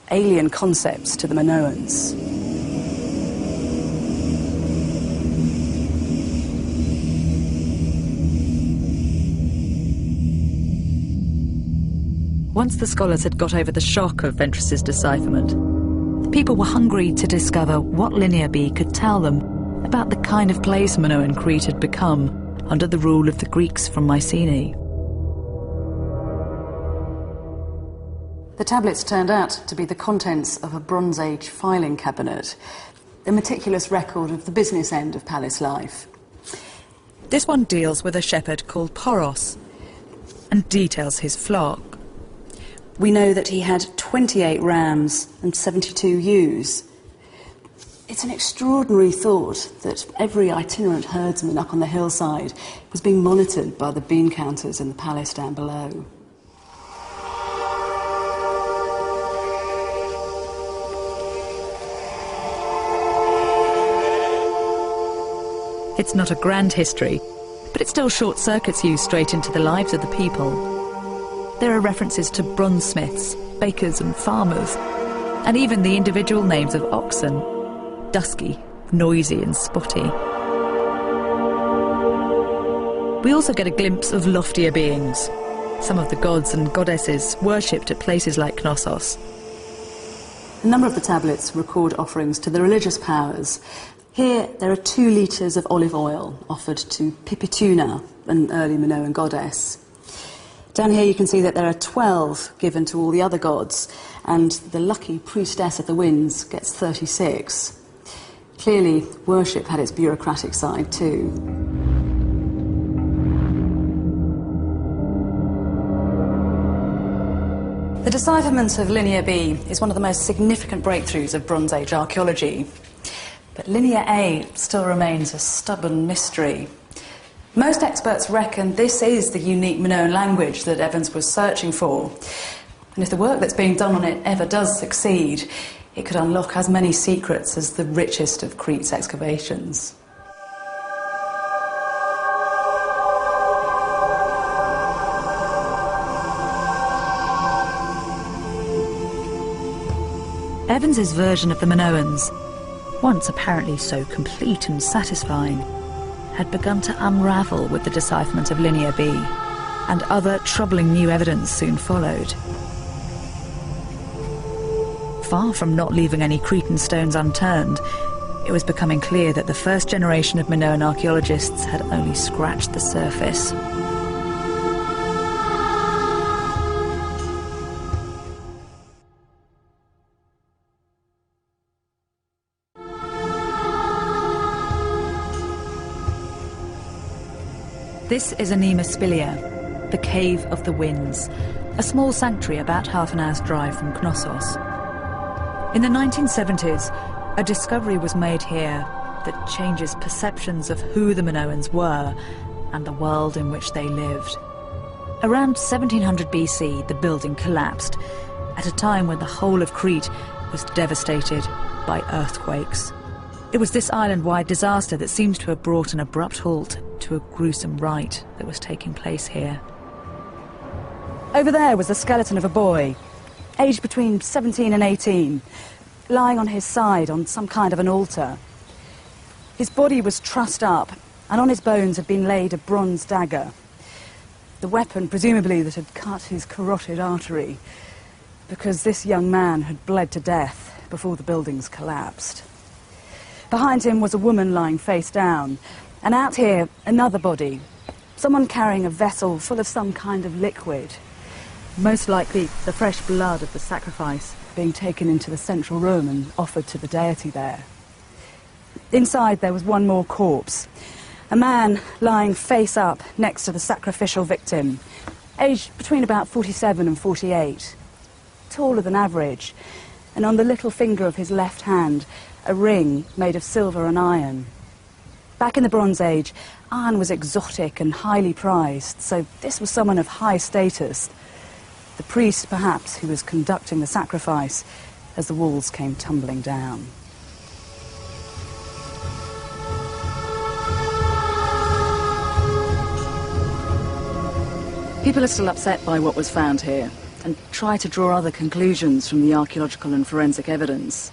alien concepts to the Minoans. Once the scholars had got over the shock of Ventris's decipherment, the people were hungry to discover what Linear B could tell them about the kind of place Minoan Crete had become under the rule of the Greeks from Mycenae. The tablets turned out to be the contents of a Bronze Age filing cabinet, a meticulous record of the business end of palace life. This one deals with a shepherd called Poros and details his flock. We know that he had 28 rams and 72 ewes. It's an extraordinary thought that every itinerant herdsman up on the hillside was being monitored by the bean counters in the palace down below. It's not a grand history, but it still short-circuits you straight into the lives of the people. There are references to bronzesmiths, bakers and farmers, and even the individual names of oxen: dusky, noisy and spotty. We also get a glimpse of loftier beings, some of the gods and goddesses worshipped at places like Knossos. A number of the tablets record offerings to the religious powers. Here there are 2 litres of olive oil offered to Pipituna, an early Minoan goddess. Down here you can see that there are 12 given to all the other gods, and the lucky priestess of the winds gets 36. Clearly, worship had its bureaucratic side too. The decipherment of Linear B is one of the most significant breakthroughs of Bronze Age archaeology. But Linear A still remains a stubborn mystery. Most experts reckon this is the unique Minoan language that Evans was searching for. And if the work that's being done on it ever does succeed, it could unlock as many secrets as the richest of Crete's excavations. Evans's version of the Minoans, once apparently so complete and satisfying, had begun to unravel with the decipherment of Linear B, and other troubling new evidence soon followed. Far from not leaving any Cretan stones unturned, it was becoming clear that the first generation of Minoan archaeologists had only scratched the surface. This is Anima Spilia, the Cave of the Winds, a small sanctuary about half an hour's drive from Knossos. In the 1970s, a discovery was made here that changes perceptions of who the Minoans were and the world in which they lived. Around 1700 BC, the building collapsed, at a time when the whole of Crete was devastated by earthquakes. It was this island-wide disaster that seems to have brought an abrupt halt to a gruesome rite that was taking place here. Over there was the skeleton of a boy, aged between 17 and 18, lying on his side on some kind of an altar. His body was trussed up, and on his bones had been laid a bronze dagger. The weapon, presumably, that had cut his carotid artery, because this young man had bled to death before the buildings collapsed. Behind him was a woman lying face down, and out here, another body, someone carrying a vessel full of some kind of liquid, most likely the fresh blood of the sacrifice being taken into the central room and offered to the deity there. Inside there was one more corpse, a man lying face up next to the sacrificial victim, aged between about 47 and 48, taller than average, and on the little finger of his left hand, a ring made of silver and iron. Back in the Bronze Age, iron was exotic and highly prized, so this was someone of high status. The priest, perhaps, who was conducting the sacrifice as the walls came tumbling down. People are still upset by what was found here and try to draw other conclusions from the archaeological and forensic evidence.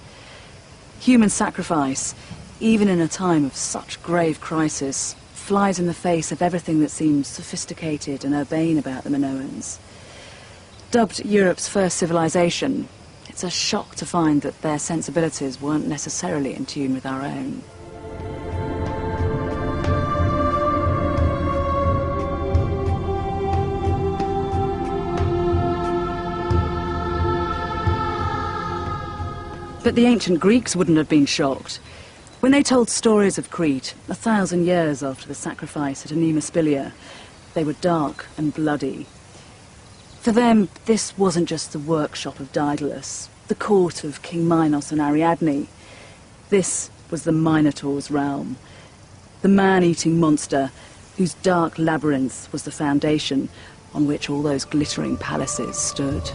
Human sacrifice, even in a time of such grave crisis, flies in the face of everything that seems sophisticated and urbane about the Minoans. Dubbed Europe's first civilization, it's a shock to find that their sensibilities weren't necessarily in tune with our own. But the ancient Greeks wouldn't have been shocked. When they told stories of Crete, 1,000 years after the sacrifice at Anemaspilia, they were dark and bloody. For them, this wasn't just the workshop of Daedalus, the court of King Minos and Ariadne. This was the Minotaur's realm, the man-eating monster whose dark labyrinth was the foundation on which all those glittering palaces stood.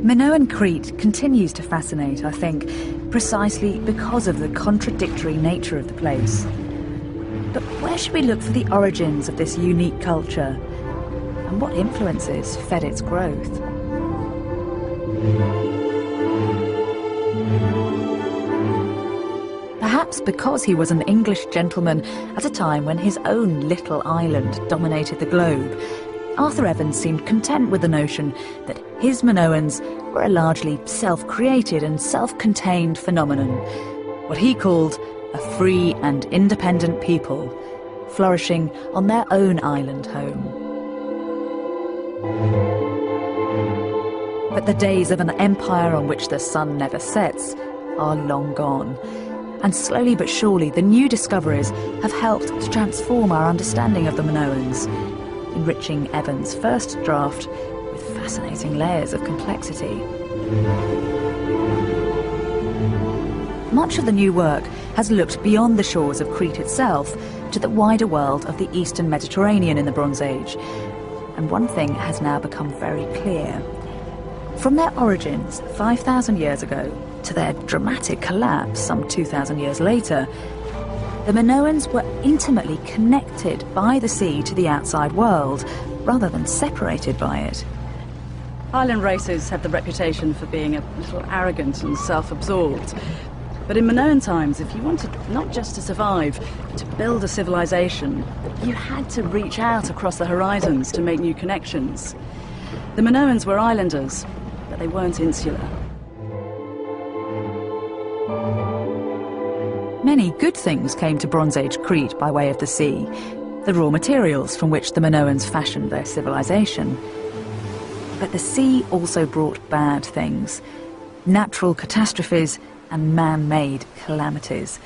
Minoan Crete continues to fascinate, I think, precisely because of the contradictory nature of the place. But where should we look for the origins of this unique culture? And what influences fed its growth? Perhaps because he was an English gentleman at a time when his own little island dominated the globe, Arthur Evans seemed content with the notion that his Minoans were a largely self-created and self-contained phenomenon, what he called a free and independent people, flourishing on their own island home. But the days of an empire on which the sun never sets are long gone, and slowly but surely the new discoveries have helped to transform our understanding of the Minoans, enriching Evans' first draft with fascinating layers of complexity. Much of the new work has looked beyond the shores of Crete itself to the wider world of the Eastern Mediterranean in the Bronze Age, and one thing has now become very clear. From their origins 5,000 years ago to their dramatic collapse some 2,000 years later, the Minoans were intimately connected by the sea to the outside world, rather than separated by it. Island races have the reputation for being a little arrogant and self-absorbed. But in Minoan times, if you wanted not just to survive, but to build a civilization, you had to reach out across the horizons to make new connections. The Minoans were islanders, but they weren't insular. Many good things came to Bronze Age Crete by way of the sea, the raw materials from which the Minoans fashioned their civilization. But the sea also brought bad things, natural catastrophes and man-made calamities.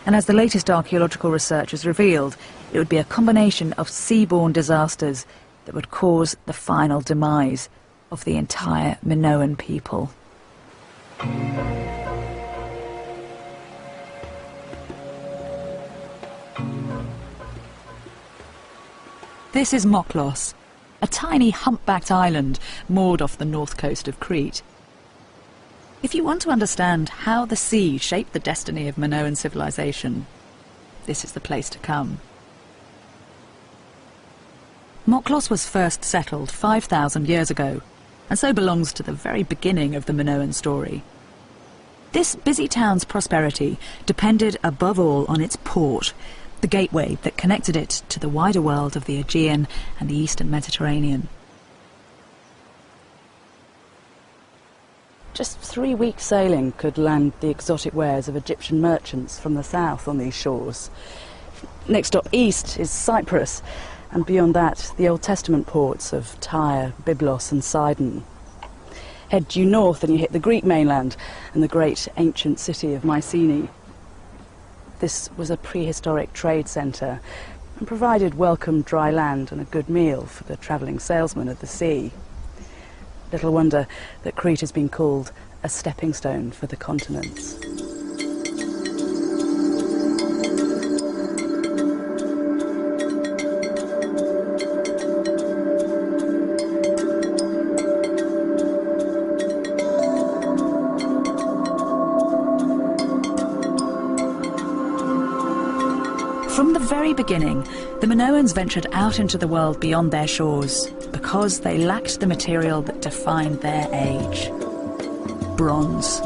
And as the latest archaeological research has revealed, it would be a combination of sea-borne disasters that would cause the final demise of the entire Minoan people. This is Moklos, a tiny humpbacked island moored off the north coast of Crete. If you want to understand how the sea shaped the destiny of Minoan civilization, this is the place to come. Moklos was first settled 5,000 years ago, and so belongs to the very beginning of the Minoan story. This busy town's prosperity depended above all on its port, the gateway that connected it to the wider world of the Aegean and the Eastern Mediterranean. Just 3 weeks sailing could land the exotic wares of Egyptian merchants from the south on these shores. Next stop east is Cyprus, and beyond that the Old Testament ports of Tyre, Byblos and Sidon. Head due north and you hit the Greek mainland and the great ancient city of Mycenae. This was a prehistoric trade centre and provided welcome dry land and a good meal for the travelling salesman of the sea. Little wonder that Crete has been called a stepping stone for the continents. From the very beginning, the Minoans ventured out into the world beyond their shores because they lacked the material that defined their age: bronze.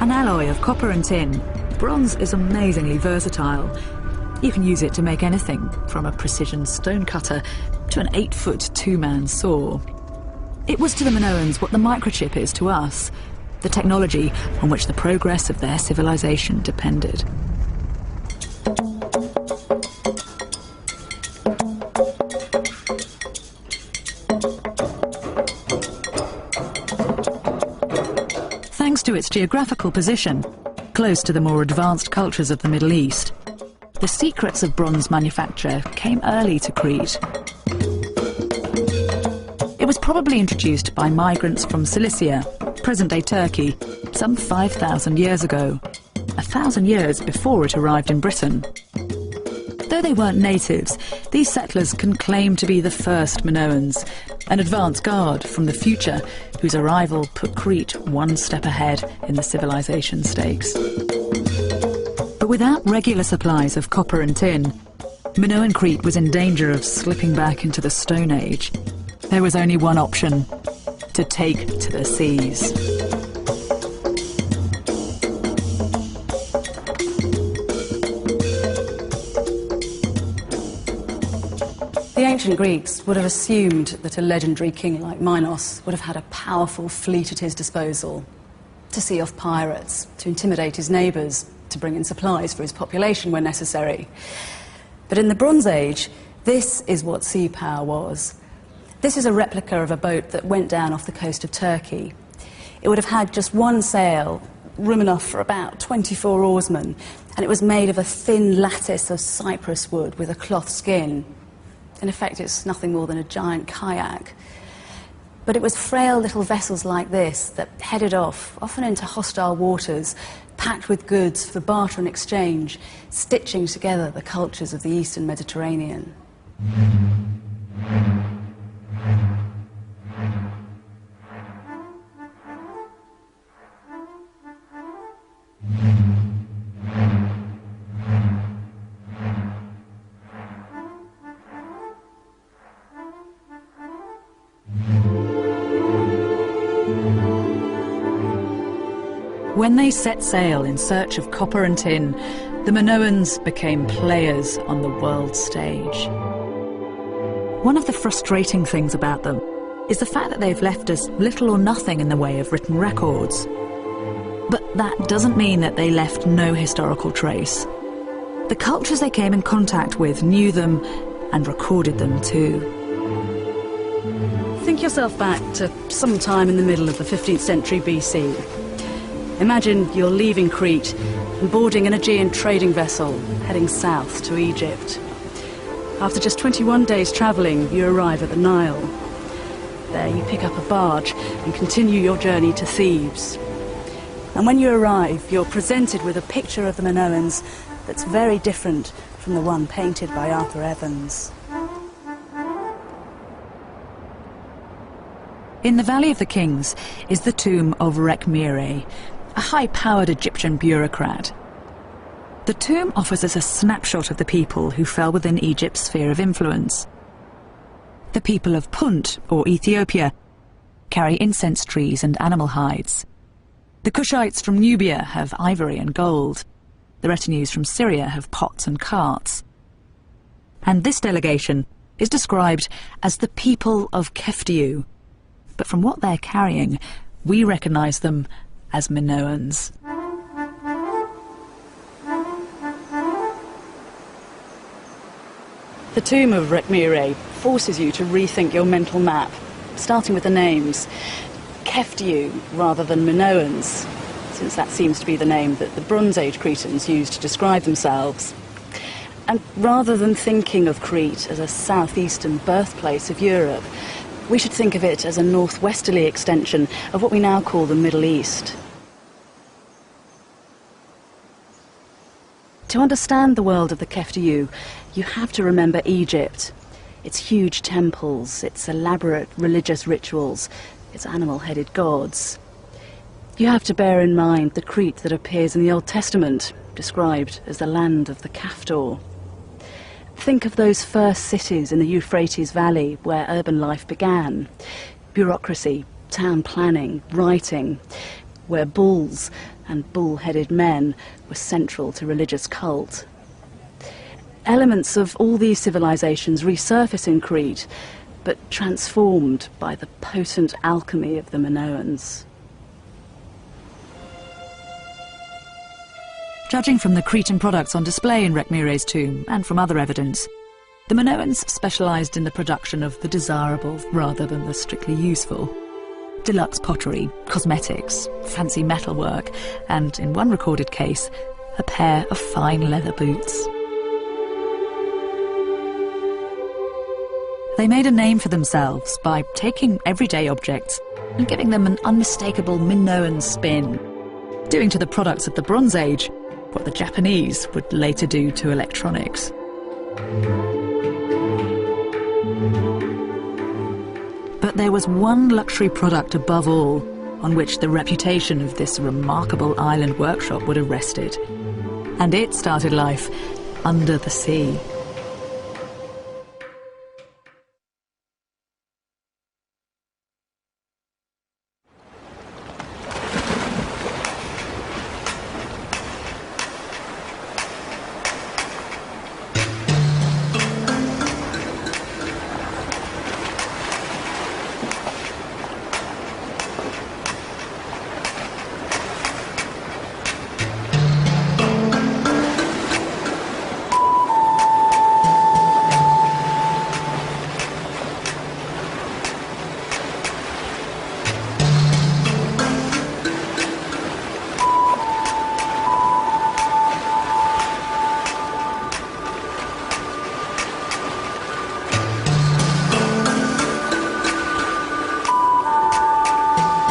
An alloy of copper and tin, bronze is amazingly versatile. You can use it to make anything, from a precision stone cutter to an 8-foot two-man saw. It was to the Minoans what the microchip is to us, the technology on which the progress of their civilization depended. Thanks to its geographical position, close to the more advanced cultures of the Middle East, the secrets of bronze manufacture came early to Crete. It was probably introduced by migrants from Cilicia, present-day Turkey, some 5,000 years ago, 1,000 years before it arrived in Britain. Though they weren't natives, these settlers can claim to be the first Minoans, an advance guard from the future whose arrival put Crete one step ahead in the civilization stakes. But without regular supplies of copper and tin, Minoan Crete was in danger of slipping back into the Stone Age. There was only one option: to take to the seas. The ancient Greeks would have assumed that a legendary king like Minos would have had a powerful fleet at his disposal to see off pirates, to intimidate his neighbours, to bring in supplies for his population when necessary. But in the Bronze Age, this is what sea power was. This is a replica of a boat that went down off the coast of Turkey. It would have had just one sail, room enough for about 24 oarsmen, and it was made of a thin lattice of cypress wood with a cloth skin. In effect, it's nothing more than a giant kayak. But it was frail little vessels like this that headed off, often into hostile waters, packed with goods for barter and exchange, stitching together the cultures of the Eastern Mediterranean. When they set sail in search of copper and tin, the Minoans became players on the world stage. One of the frustrating things about them is the fact that they've left us little or nothing in the way of written records. But that doesn't mean that they left no historical trace. The cultures they came in contact with knew them and recorded them too. Think yourself back to some time in the middle of the 15th century BC. Imagine you're leaving Crete and boarding an Aegean trading vessel heading south to Egypt. After just 21 days travelling, you arrive at the Nile. There you pick up a barge and continue your journey to Thebes. And when you arrive, you're presented with a picture of the Minoans that's very different from the one painted by Arthur Evans. In the Valley of the Kings is the tomb of Rekhmire, a high-powered Egyptian bureaucrat. The tomb offers us a snapshot of the people who fell within Egypt's sphere of influence. The people of Punt, or Ethiopia, carry incense trees and animal hides. The Cushites from Nubia have ivory and gold. The retinues from Syria have pots and carts. And this delegation is described as the people of Keftiu. But from what they're carrying, we recognise them as Minoans. The tomb of Rekhmire forces you to rethink your mental map, starting with the names. Keftiu rather than Minoans, since that seems to be the name that the Bronze Age Cretans used to describe themselves. And rather than thinking of Crete as a southeastern birthplace of Europe, we should think of it as a northwesterly extension of what we now call the Middle East. To understand the world of the Keftiu, you have to remember Egypt. Its huge temples, its elaborate religious rituals, its animal-headed gods. You have to bear in mind the Crete that appears in the Old Testament, described as the land of the Kaftor. Think of those first cities in the Euphrates Valley where urban life began. Bureaucracy, town planning, writing, where bulls and bull-headed men were central to religious cult. Elements of all these civilizations resurface in Crete, but transformed by the potent alchemy of the Minoans. Judging from the Cretan products on display in Rekhmire's tomb, and from other evidence, the Minoans specialised in the production of the desirable rather than the strictly useful. Deluxe pottery, cosmetics, fancy metalwork, and, in one recorded case, a pair of fine leather boots. They made a name for themselves by taking everyday objects and giving them an unmistakable Minoan spin, doing to the products of the Bronze Age what the Japanese would later do to electronics. But there was one luxury product above all on which the reputation of this remarkable island workshop would have rested. And it started life under the sea.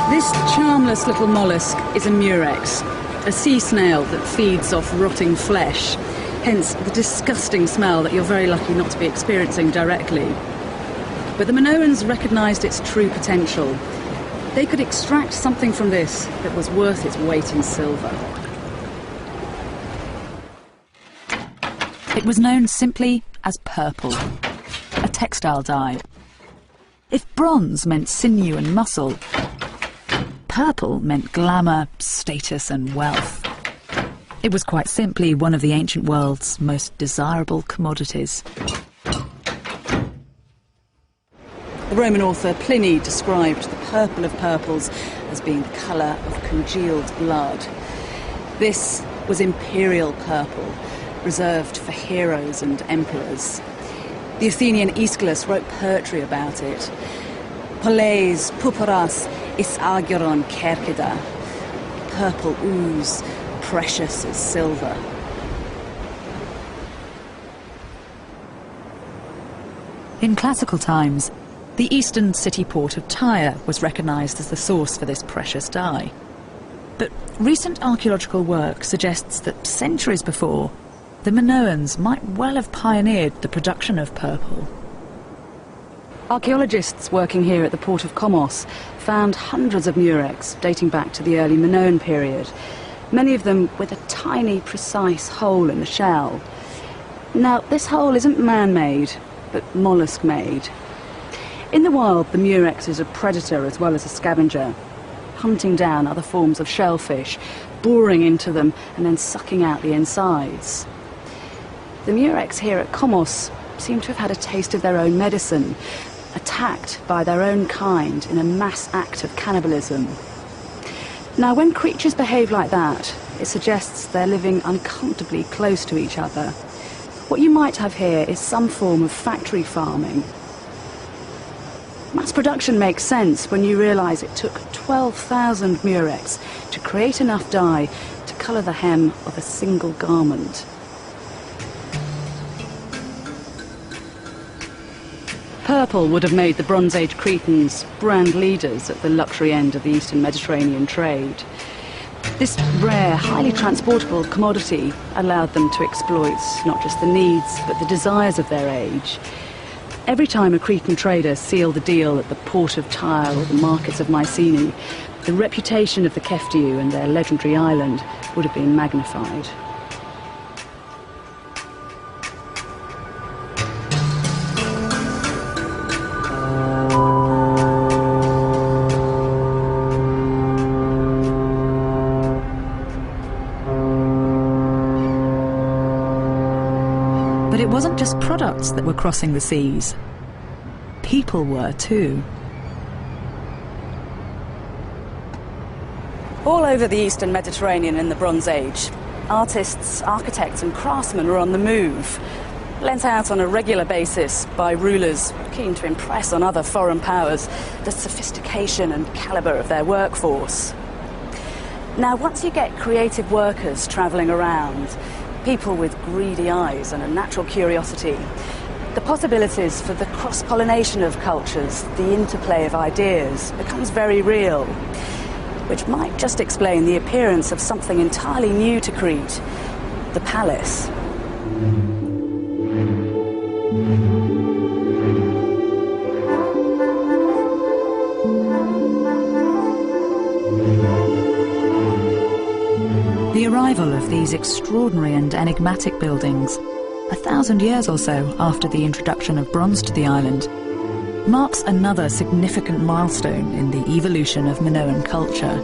This charmless little mollusk is a murex, a sea snail that feeds off rotting flesh, hence the disgusting smell that you're very lucky not to be experiencing directly. But the Minoans recognised its true potential. They could extract something from this that was worth its weight in silver. It was known simply as purple, a textile dye. If bronze meant sinew and muscle, purple meant glamour, status and wealth. It was quite simply one of the ancient world's most desirable commodities. The Roman author Pliny described the purple of purples as being the colour of congealed blood. This was imperial purple, reserved for heroes and emperors. The Athenian Aeschylus wrote poetry about it. Purples, pupuras, is agiron kerkida. Purple ooze, precious as silver. In classical times, the eastern city port of Tyre was recognised as the source for this precious dye. But recent archaeological work suggests that centuries before, the Minoans might well have pioneered the production of purple. Archaeologists working here at the port of Komos found hundreds of murex dating back to the early Minoan period, many of them with a tiny, precise hole in the shell. Now, this hole isn't man-made, but mollusk-made. In the wild, the murex is a predator as well as a scavenger, hunting down other forms of shellfish, boring into them and then sucking out the insides. The murex here at Komos seem to have had a taste of their own medicine, attacked by their own kind in a mass act of cannibalism. Now, when creatures behave like that, it suggests they're living uncomfortably close to each other. What you might have here is some form of factory farming. Mass production makes sense when you realise it took 12,000 murex to create enough dye to colour the hem of a single garment. Purple would have made the Bronze Age Cretans brand leaders at the luxury end of the Eastern Mediterranean trade. This rare, highly transportable commodity allowed them to exploit not just the needs, but the desires of their age. Every time a Cretan trader sealed a deal at the port of Tyre or the markets of Mycenae, the reputation of the Keftiu and their legendary island would have been magnified. But it wasn't just products that were crossing the seas. People were too. All over the Eastern Mediterranean in the Bronze Age, artists, architects and craftsmen were on the move, lent out on a regular basis by rulers keen to impress on other foreign powers the sophistication and calibre of their workforce. Now, once you get creative workers travelling around, people with greedy eyes and a natural curiosity, the possibilities for the cross-pollination of cultures, the interplay of ideas, becomes very real, which might just explain the appearance of something entirely new to Crete, the palace. The arrival of these extraordinary and enigmatic buildings, 1,000 years or so after the introduction of bronze to the island, marks another significant milestone in the evolution of Minoan culture.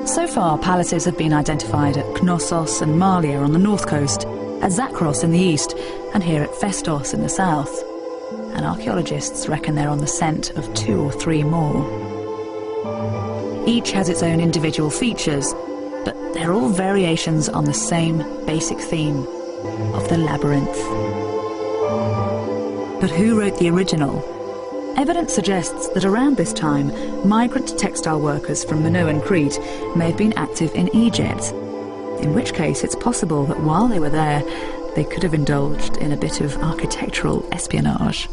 So far, palaces have been identified at Knossos and Malia on the north coast, at Zakros in the east, and here at Festos in the south. And archaeologists reckon they're on the scent of 2 or 3 more. Each has its own individual features, but they're all variations on the same basic theme of the labyrinth. But who wrote the original? Evidence suggests that around this time, migrant textile workers from Minoan Crete may have been active in Egypt, in which case it's possible that while they were there, they could have indulged in a bit of architectural espionage.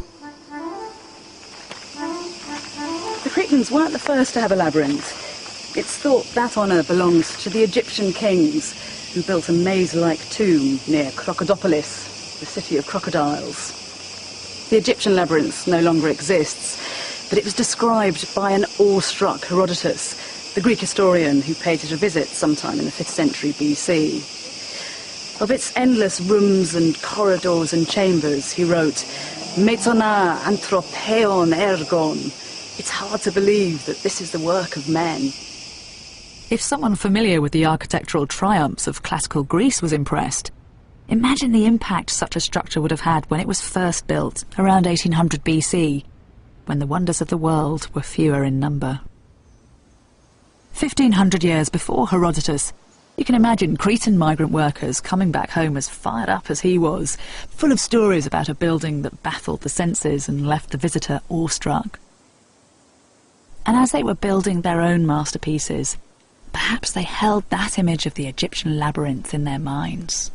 The Cretans weren't the first to have a labyrinth. It's thought that honour belongs to the Egyptian kings, who built a maze-like tomb near Crocodipolis, the city of crocodiles. The Egyptian labyrinth no longer exists, but it was described by an awestruck Herodotus, the Greek historian who paid it a visit sometime in the 5th century BC. Of its endless rooms and corridors and chambers, he wrote, "Metona anthropeon ergon." It's hard to believe that this is the work of men. If someone familiar with the architectural triumphs of classical Greece was impressed, imagine the impact such a structure would have had when it was first built, around 1800 BC, when the wonders of the world were fewer in number. 1,500 years before Herodotus, you can imagine Cretan migrant workers coming back home as fired up as he was, full of stories about a building that baffled the senses and left the visitor awestruck. And as they were building their own masterpieces, perhaps they held that image of the Egyptian labyrinth in their minds.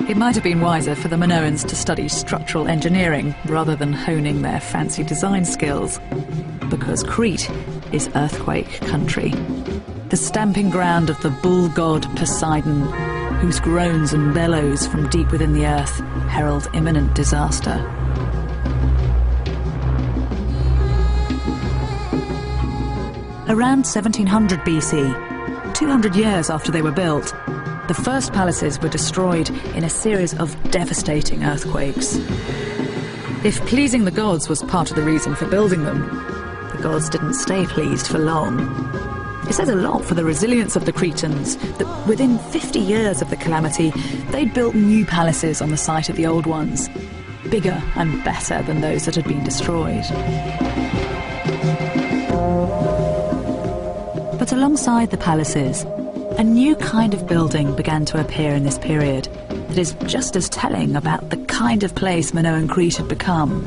It might have been wiser for the Minoans to study structural engineering rather than honing their fancy design skills, because Crete is earthquake country, the stamping ground of the bull god Poseidon, whose groans and bellows from deep within the earth herald imminent disaster. Around 1700 BC, 200 years after they were built, the first palaces were destroyed in a series of devastating earthquakes. If pleasing the gods was part of the reason for building them, the gods didn't stay pleased for long. It says a lot for the resilience of the Cretans that within 50 years of the calamity, they'd built new palaces on the site of the old ones, bigger and better than those that had been destroyed. But alongside the palaces, a new kind of building began to appear in this period that is just as telling about the kind of place Minoan Crete had become.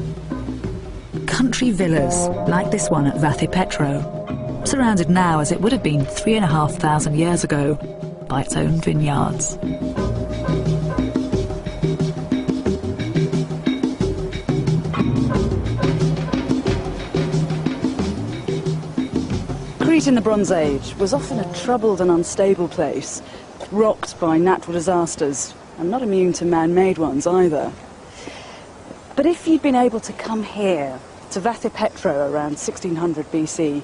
Country villas, like this one at Vathipetro, surrounded now as it would have been 3,500 years ago by its own vineyards. Crete in the Bronze Age was often a troubled and unstable place, rocked by natural disasters, and not immune to man-made ones either. But if you'd been able to come here, to Vathipetro around 1600 BC,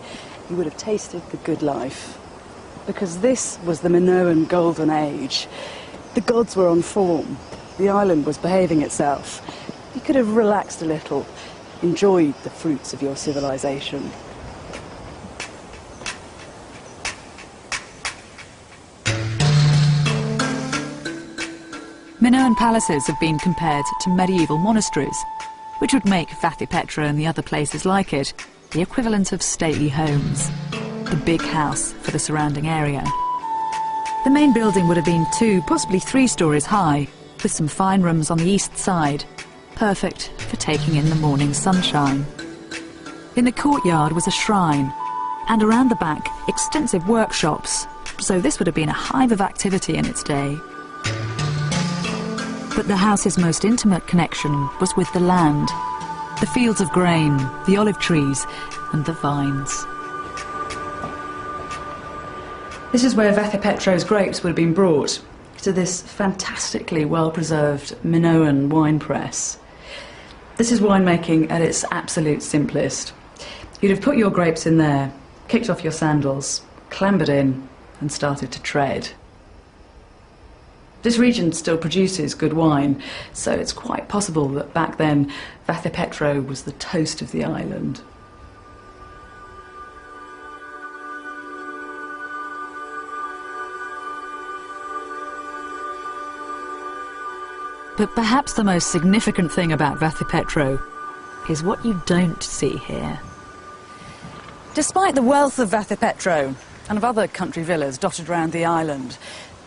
you would have tasted the good life. Because this was the Minoan Golden Age. The gods were on form, the island was behaving itself. You could have relaxed a little, enjoyed the fruits of your civilization. Minoan palaces have been compared to medieval monasteries, which would make Vathipetro and the other places like it the equivalent of stately homes, the big house for the surrounding area. The main building would have been 2, possibly 3 stories high, with some fine rooms on the east side, perfect for taking in the morning sunshine. In the courtyard was a shrine, and around the back, extensive workshops, so this would have been a hive of activity in its day. But the house's most intimate connection was with the land, the fields of grain, the olive trees, and the vines. This is where Vathipetro's grapes would have been brought, to this fantastically well-preserved Minoan wine press. This is winemaking at its absolute simplest. You'd have put your grapes in there, kicked off your sandals, clambered in, and started to tread. This region still produces good wine, so it's quite possible that back then Vathipetro was the toast of the island. But perhaps the most significant thing about Vathipetro is what you don't see here. Despite the wealth of Vathipetro and of other country villas dotted around the island,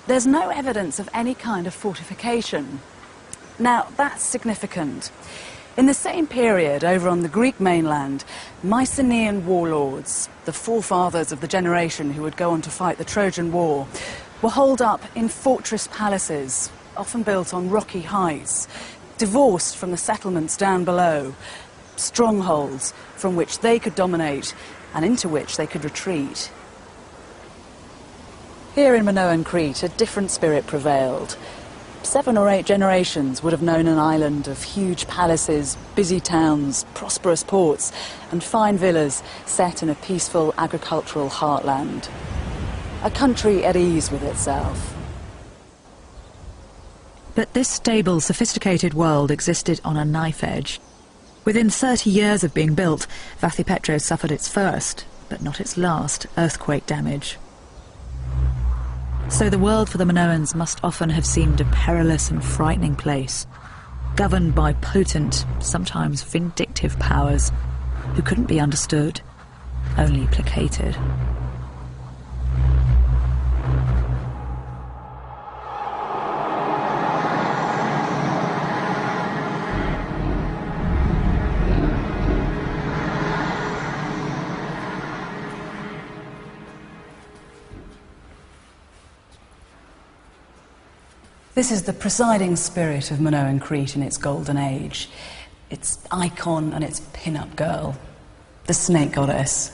there's no evidence of any kind of fortification. Now, that's significant. In the same period, over on the Greek mainland, Mycenaean warlords, the forefathers of the generation who would go on to fight the Trojan War, were holed up in fortress palaces, often built on rocky heights, divorced from the settlements down below, strongholds from which they could dominate and into which they could retreat. Here in Minoan Crete, a different spirit prevailed. 7 or 8 generations would have known an island of huge palaces, busy towns, prosperous ports, and fine villas set in a peaceful agricultural heartland. A country at ease with itself. But this stable, sophisticated world existed on a knife edge. Within 30 years of being built, Vathipetro suffered its first, but not its last, earthquake damage. So the world for the Minoans must often have seemed a perilous and frightening place, governed by potent, sometimes vindictive powers, who couldn't be understood, only placated. This is the presiding spirit of Minoan Crete in its golden age, its icon and its pin-up girl, the snake goddess.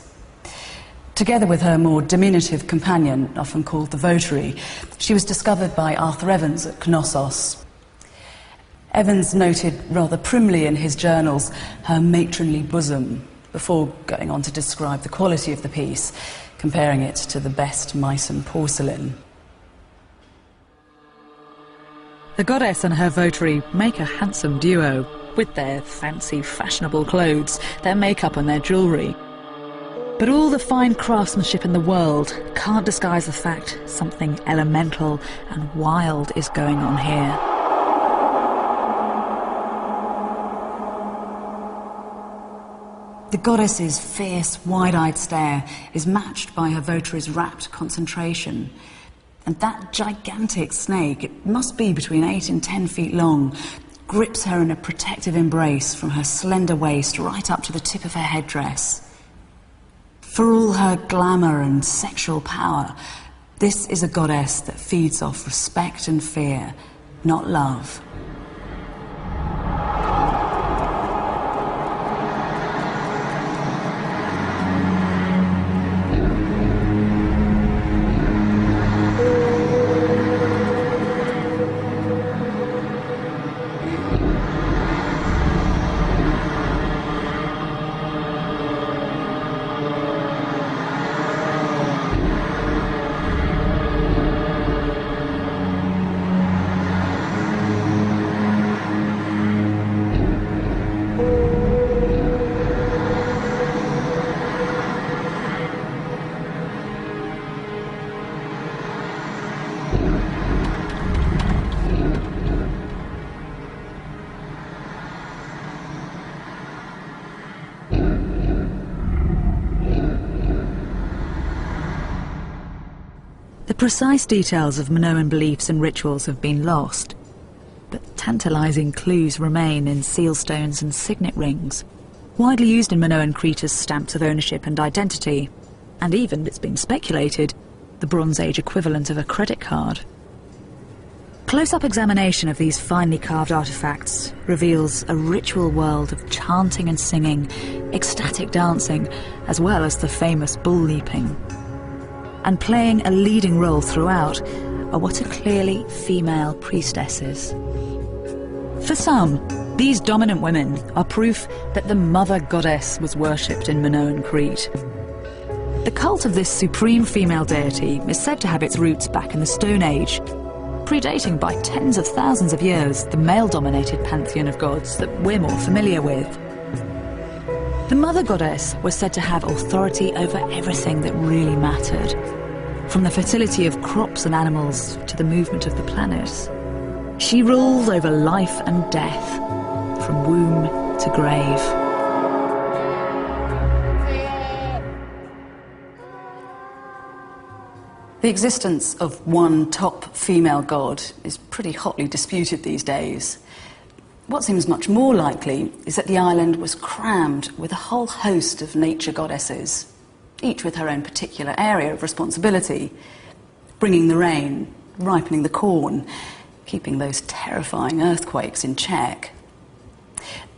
Together with her more diminutive companion, often called the votary, she was discovered by Arthur Evans at Knossos. Evans noted rather primly in his journals her matronly bosom, before going on to describe the quality of the piece, comparing it to the best Meissen porcelain. The goddess and her votary make a handsome duo, with their fancy, fashionable clothes, their makeup and their jewellery. But all the fine craftsmanship in the world can't disguise the fact something elemental and wild is going on here. The goddess's fierce, wide-eyed stare is matched by her votary's rapt concentration. And that gigantic snake, it must be between 8 and 10 feet long, grips her in a protective embrace from her slender waist right up to the tip of her headdress. For all her glamour and sexual power, this is a goddess that feeds off respect and fear, not love. The precise details of Minoan beliefs and rituals have been lost, but tantalising clues remain in seal stones and signet rings, widely used in Minoan Crete as stamps of ownership and identity, and even, it's been speculated, the Bronze Age equivalent of a credit card. Close-up examination of these finely carved artefacts reveals a ritual world of chanting and singing, ecstatic dancing, as well as the famous bull leaping. And playing a leading role throughout are what are clearly female priestesses. For some, these dominant women are proof that the mother goddess was worshipped in Minoan Crete. The cult of this supreme female deity is said to have its roots back in the Stone Age, predating by tens of thousands of years the male-dominated pantheon of gods that we're more familiar with. The mother goddess was said to have authority over everything that really mattered, from the fertility of crops and animals to the movement of the planets. She ruled over life and death, from womb to grave. The existence of one top female god is pretty hotly disputed these days. What seems much more likely is that the island was crammed with a whole host of nature goddesses, each with her own particular area of responsibility, bringing the rain, ripening the corn, keeping those terrifying earthquakes in check.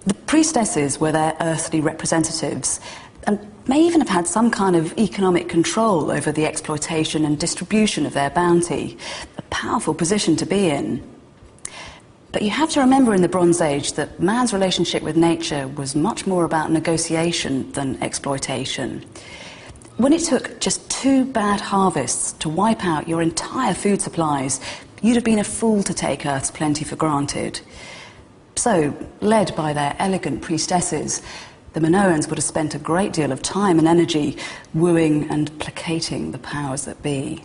The priestesses were their earthly representatives and may even have had some kind of economic control over the exploitation and distribution of their bounty, a powerful position to be in. But you have to remember in the Bronze Age that man's relationship with nature was much more about negotiation than exploitation. When it took just 2 bad harvests to wipe out your entire food supplies, you'd have been a fool to take Earth's plenty for granted. So, led by their elegant priestesses, the Minoans would have spent a great deal of time and energy wooing and placating the powers that be.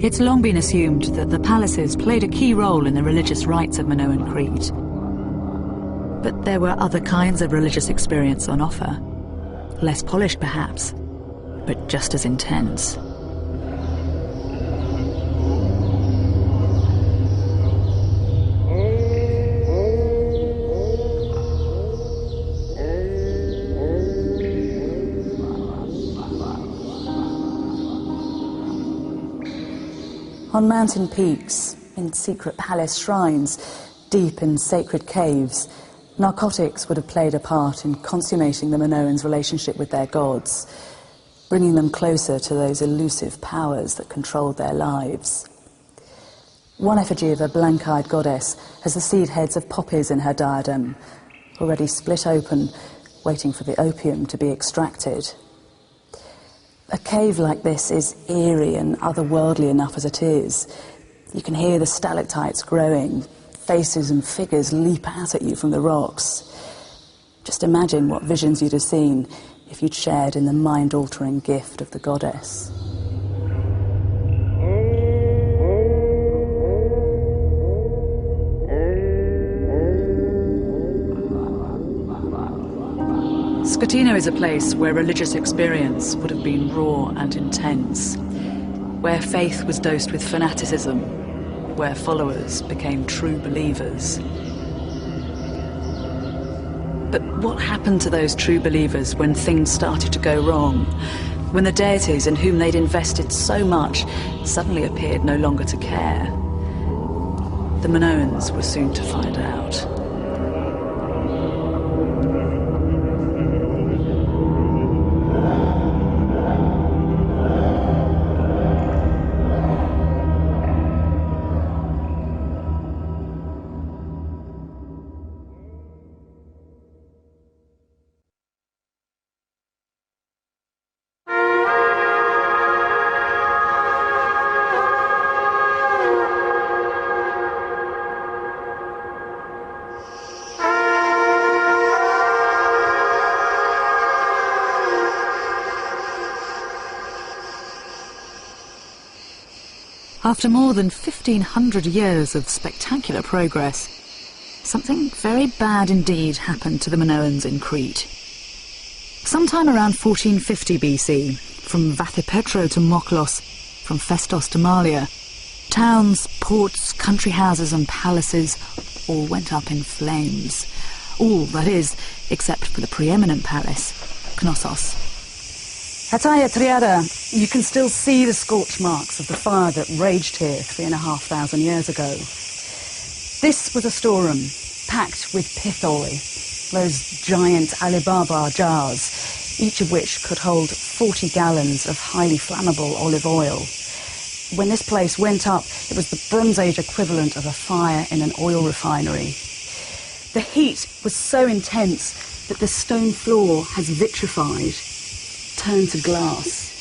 It's long been assumed that the palaces played a key role in the religious rites of Minoan Crete. But there were other kinds of religious experience on offer. Less polished, perhaps, but just as intense. On mountain peaks, in secret palace shrines, deep in sacred caves, narcotics would have played a part in consummating the Minoans' relationship with their gods, bringing them closer to those elusive powers that controlled their lives. One effigy of a blank-eyed goddess has the seed heads of poppies in her diadem, already split open, waiting for the opium to be extracted. A cave like this is eerie and otherworldly enough as it is. You can hear the stalactites growing, faces and figures leap out at you from the rocks. Just imagine what visions you'd have seen if you'd shared in the mind-altering gift of the goddess. Scatino is a place where religious experience would have been raw and intense, where faith was dosed with fanaticism, where followers became true believers. But what happened to those true believers when things started to go wrong? When the deities in whom they'd invested so much suddenly appeared no longer to care? The Minoans were soon to find out. After more than 1,500 years of spectacular progress, something very bad indeed happened to the Minoans in Crete. Sometime around 1450 BC, from Vathipetro to Moklos, from Festos to Malia, towns, ports, country houses and palaces all went up in flames. All, that is, except for the preeminent palace, Knossos. At Hagia Triada, you can still see the scorch marks of the fire that raged here 3,500 years ago. This was a storeroom packed with pithoi, those giant Alibaba jars, each of which could hold 40 gallons of highly flammable olive oil. When this place went up, it was the Bronze Age equivalent of a fire in an oil refinery. The heat was so intense that the stone floor has vitrified, turned to glass.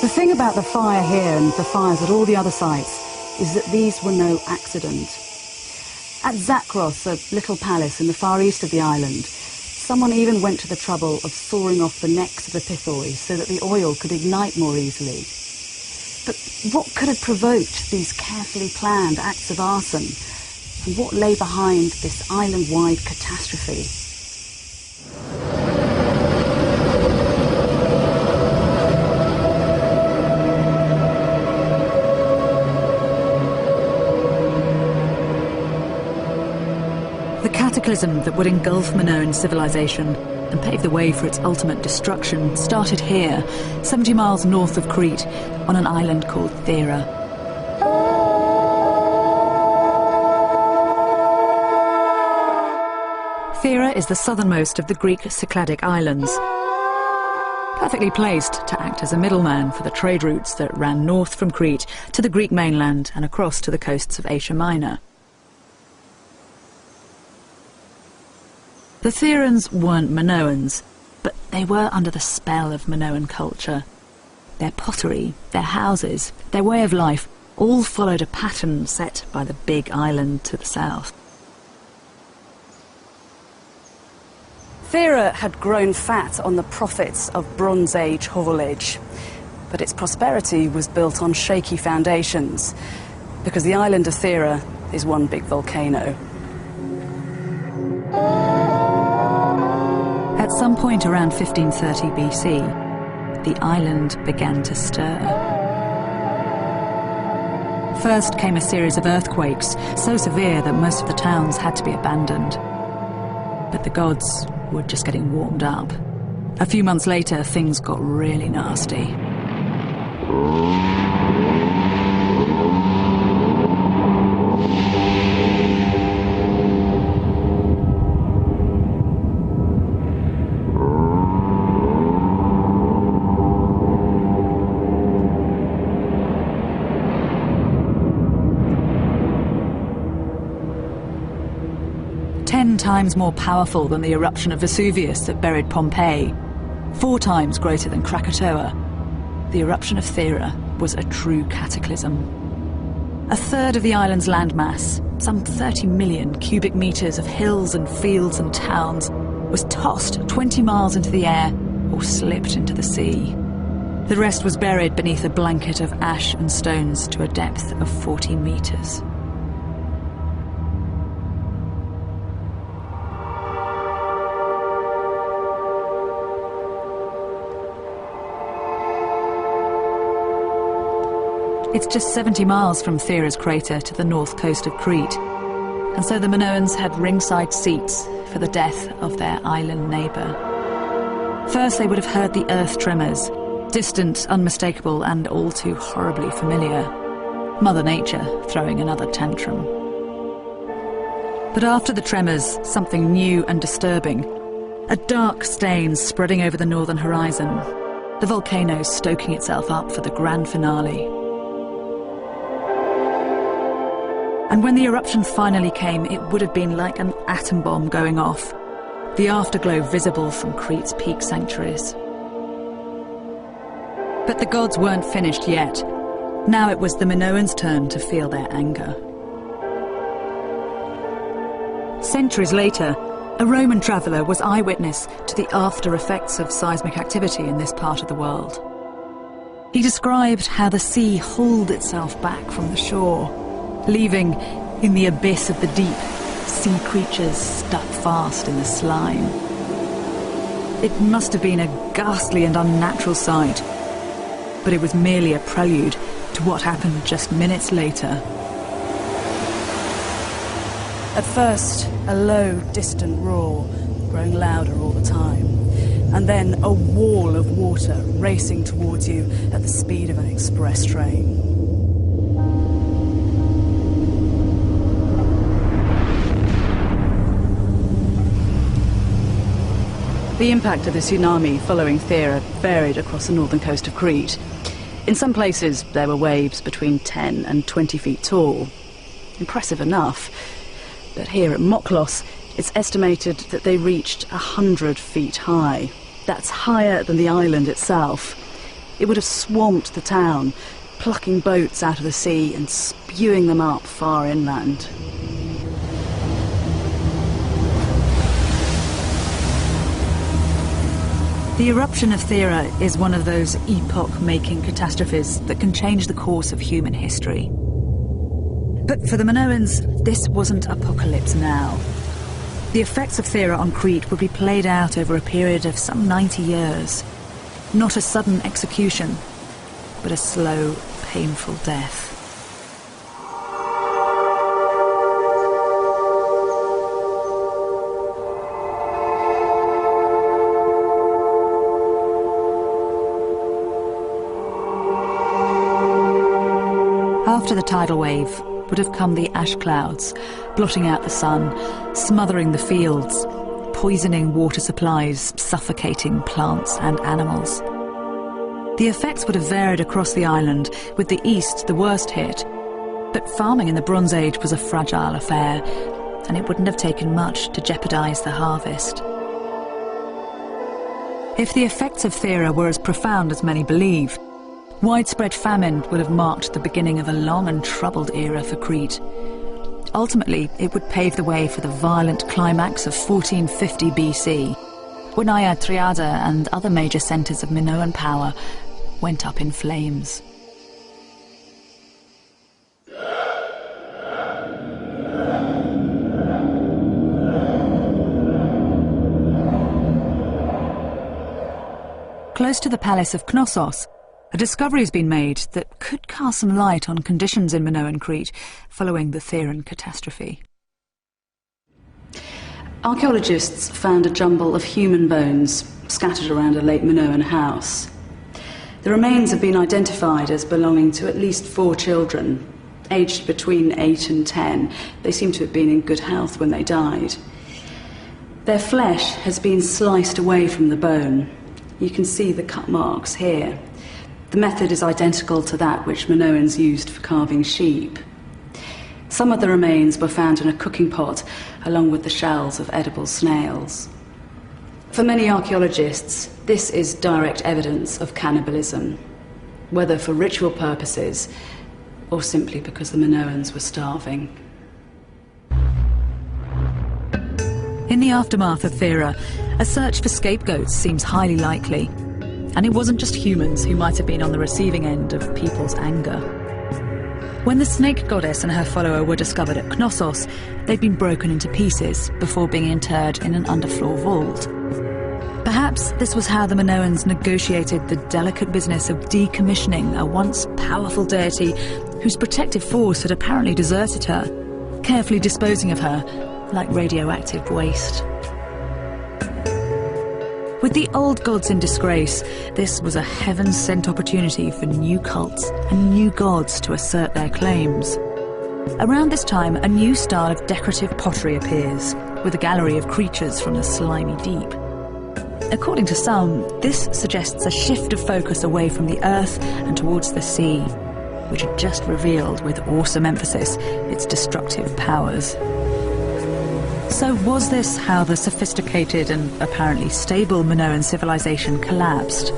The thing about the fire here and the fires at all the other sites is that these were no accident. At Zakros, a little palace in the far east of the island, someone even went to the trouble of sawing off the necks of the pithoi so that the oil could ignite more easily. But what could have provoked these carefully planned acts of arson? And what lay behind this island-wide catastrophe? The cataclysm that would engulf Minoan civilization and pave the way for its ultimate destruction started here, 70 miles north of Crete, on an island called Thera. Thera is the southernmost of the Greek Cycladic islands, perfectly placed to act as a middleman for the trade routes that ran north from Crete to the Greek mainland and across to the coasts of Asia Minor. The Therans weren't Minoans, but they were under the spell of Minoan culture. Their pottery, their houses, their way of life all followed a pattern set by the big island to the south. Thera had grown fat on the profits of Bronze Age haulage, but its prosperity was built on shaky foundations, because the island of Thera is one big volcano. At some point around 1530 BC, the island began to stir. First came a series of earthquakes, so severe that most of the towns had to be abandoned. But the gods were just getting warmed up. A few months later, things got really nasty. Times more powerful than the eruption of Vesuvius that buried Pompeii, 4 times greater than Krakatoa, the eruption of Thera was a true cataclysm. A third of the island's landmass, some 30 million cubic meters of hills and fields and towns, was tossed 20 miles into the air or slipped into the sea. The rest was buried beneath a blanket of ash and stones to a depth of 40 meters. It's just 70 miles from Thera's crater to the north coast of Crete, and so the Minoans had ringside seats for the death of their island neighbour. First they would have heard the earth tremors, distant, unmistakable, and all too horribly familiar. Mother Nature throwing another tantrum. But after the tremors, something new and disturbing. A dark stain spreading over the northern horizon, the volcano stoking itself up for the grand finale. And when the eruption finally came, it would have been like an atom bomb going off, the afterglow visible from Crete's peak sanctuaries. But the gods weren't finished yet. Now it was the Minoans' turn to feel their anger. Centuries later, a Roman traveller was eyewitness to the after effects of seismic activity in this part of the world. He described how the sea hauled itself back from the shore, leaving, in the abyss of the deep, sea creatures stuck fast in the slime. It must have been a ghastly and unnatural sight, but it was merely a prelude to what happened just minutes later. At first, a low, distant roar, growing louder all the time, and then a wall of water racing towards you at the speed of an express train. The impact of the tsunami following Thera varied across the northern coast of Crete. In some places, there were waves between 10 and 20 feet tall. Impressive enough. But here at Moklos, it's estimated that they reached 100 feet high. That's higher than the island itself. It would have swamped the town, plucking boats out of the sea and spewing them up far inland. The eruption of Thera is one of those epoch-making catastrophes that can change the course of human history. But for the Minoans, this wasn't apocalypse now. The effects of Thera on Crete would be played out over a period of some 90 years. Not a sudden execution, but a slow, painful death. After the tidal wave would have come the ash clouds, blotting out the sun, smothering the fields, poisoning water supplies, suffocating plants and animals. The effects would have varied across the island, with the east the worst hit. But farming in the Bronze Age was a fragile affair, and it wouldn't have taken much to jeopardise the harvest. If the effects of Thera were as profound as many believe, Widespread famine would have marked the beginning of a long and troubled era for Crete. Ultimately, it would pave the way for the violent climax of 1450 BC, when Triada and other major centres of Minoan power went up in flames. Close to the palace of Knossos, a discovery has been made that could cast some light on conditions in Minoan Crete following the Theran catastrophe. Archaeologists found a jumble of human bones scattered around a late Minoan house. The remains have been identified as belonging to at least 4 children, aged between 8 and 10. They seem to have been in good health when they died. Their flesh has been sliced away from the bone. You can see the cut marks here. The method is identical to that which Minoans used for carving sheep. Some of the remains were found in a cooking pot, along with the shells of edible snails. For many archaeologists, this is direct evidence of cannibalism, whether for ritual purposes or simply because the Minoans were starving. In the aftermath of Thera, a search for scapegoats seems highly likely. And it wasn't just humans who might have been on the receiving end of people's anger. When the snake goddess and her follower were discovered at Knossos, they'd been broken into pieces before being interred in an underfloor vault. Perhaps this was how the Minoans negotiated the delicate business of decommissioning a once powerful deity whose protective force had apparently deserted her, carefully disposing of her like radioactive waste. With the old gods in disgrace, this was a heaven-sent opportunity for new cults and new gods to assert their claims. Around this time, a new style of decorative pottery appears, with a gallery of creatures from the slimy deep. According to some, this suggests a shift of focus away from the earth and towards the sea, which had just revealed with awesome emphasis its destructive powers. So was this how the sophisticated and apparently stable Minoan civilization collapsed?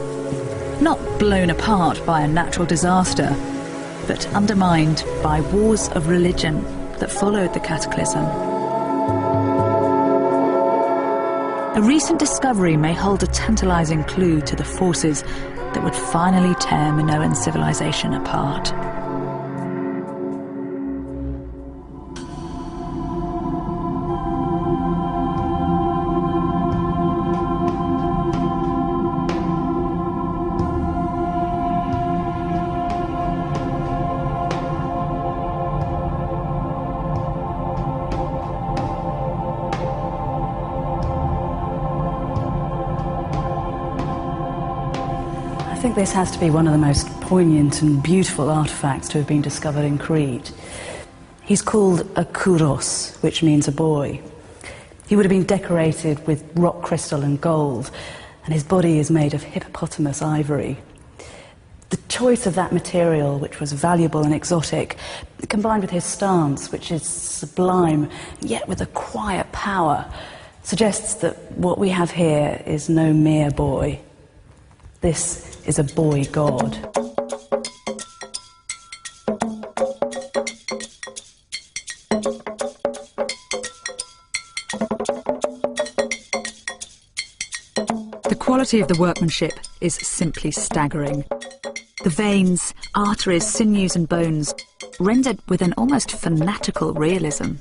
Not blown apart by a natural disaster, but undermined by wars of religion that followed the cataclysm. A recent discovery may hold a tantalizing clue to the forces that would finally tear Minoan civilization apart. I think this has to be one of the most poignant and beautiful artefacts to have been discovered in Crete. He's called a kouros, which means a boy. He would have been decorated with rock crystal and gold, and his body is made of hippopotamus ivory. The choice of that material, which was valuable and exotic, combined with his stance, which is sublime, yet with a quiet power, suggests that what we have here is no mere boy. This is a boy god. The quality of the workmanship is simply staggering. The veins, arteries, sinews and bones, rendered with an almost fanatical realism.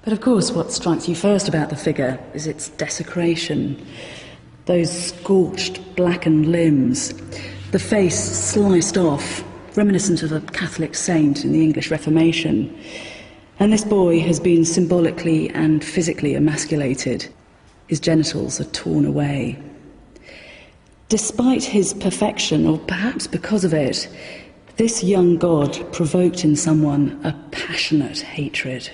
But of course what strikes you first about the figure is its desecration. Those scorched, blackened limbs, the face sliced off, reminiscent of a Catholic saint in the English Reformation. And this boy has been symbolically and physically emasculated. His genitals are torn away. Despite his perfection, or perhaps because of it, this young god provoked in someone a passionate hatred.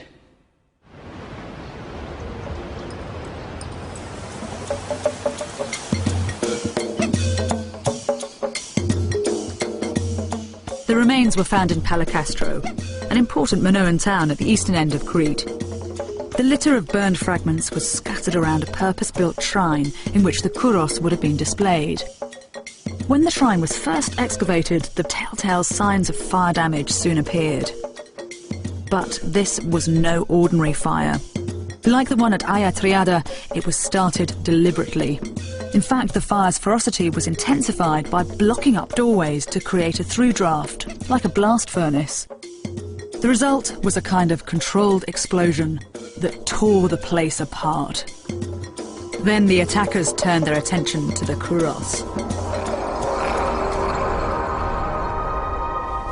The remains were found in Palacastro, an important Minoan town at the eastern end of Crete. The litter of burned fragments was scattered around a purpose-built shrine in which the kouros would have been displayed. When the shrine was first excavated, the telltale signs of fire damage soon appeared. But this was no ordinary fire. Like the one at Aya Triada, it was started deliberately. In fact, the fire's ferocity was intensified by blocking up doorways to create a through draft, like a blast furnace. The result was a kind of controlled explosion that tore the place apart. Then the attackers turned their attention to the kouros.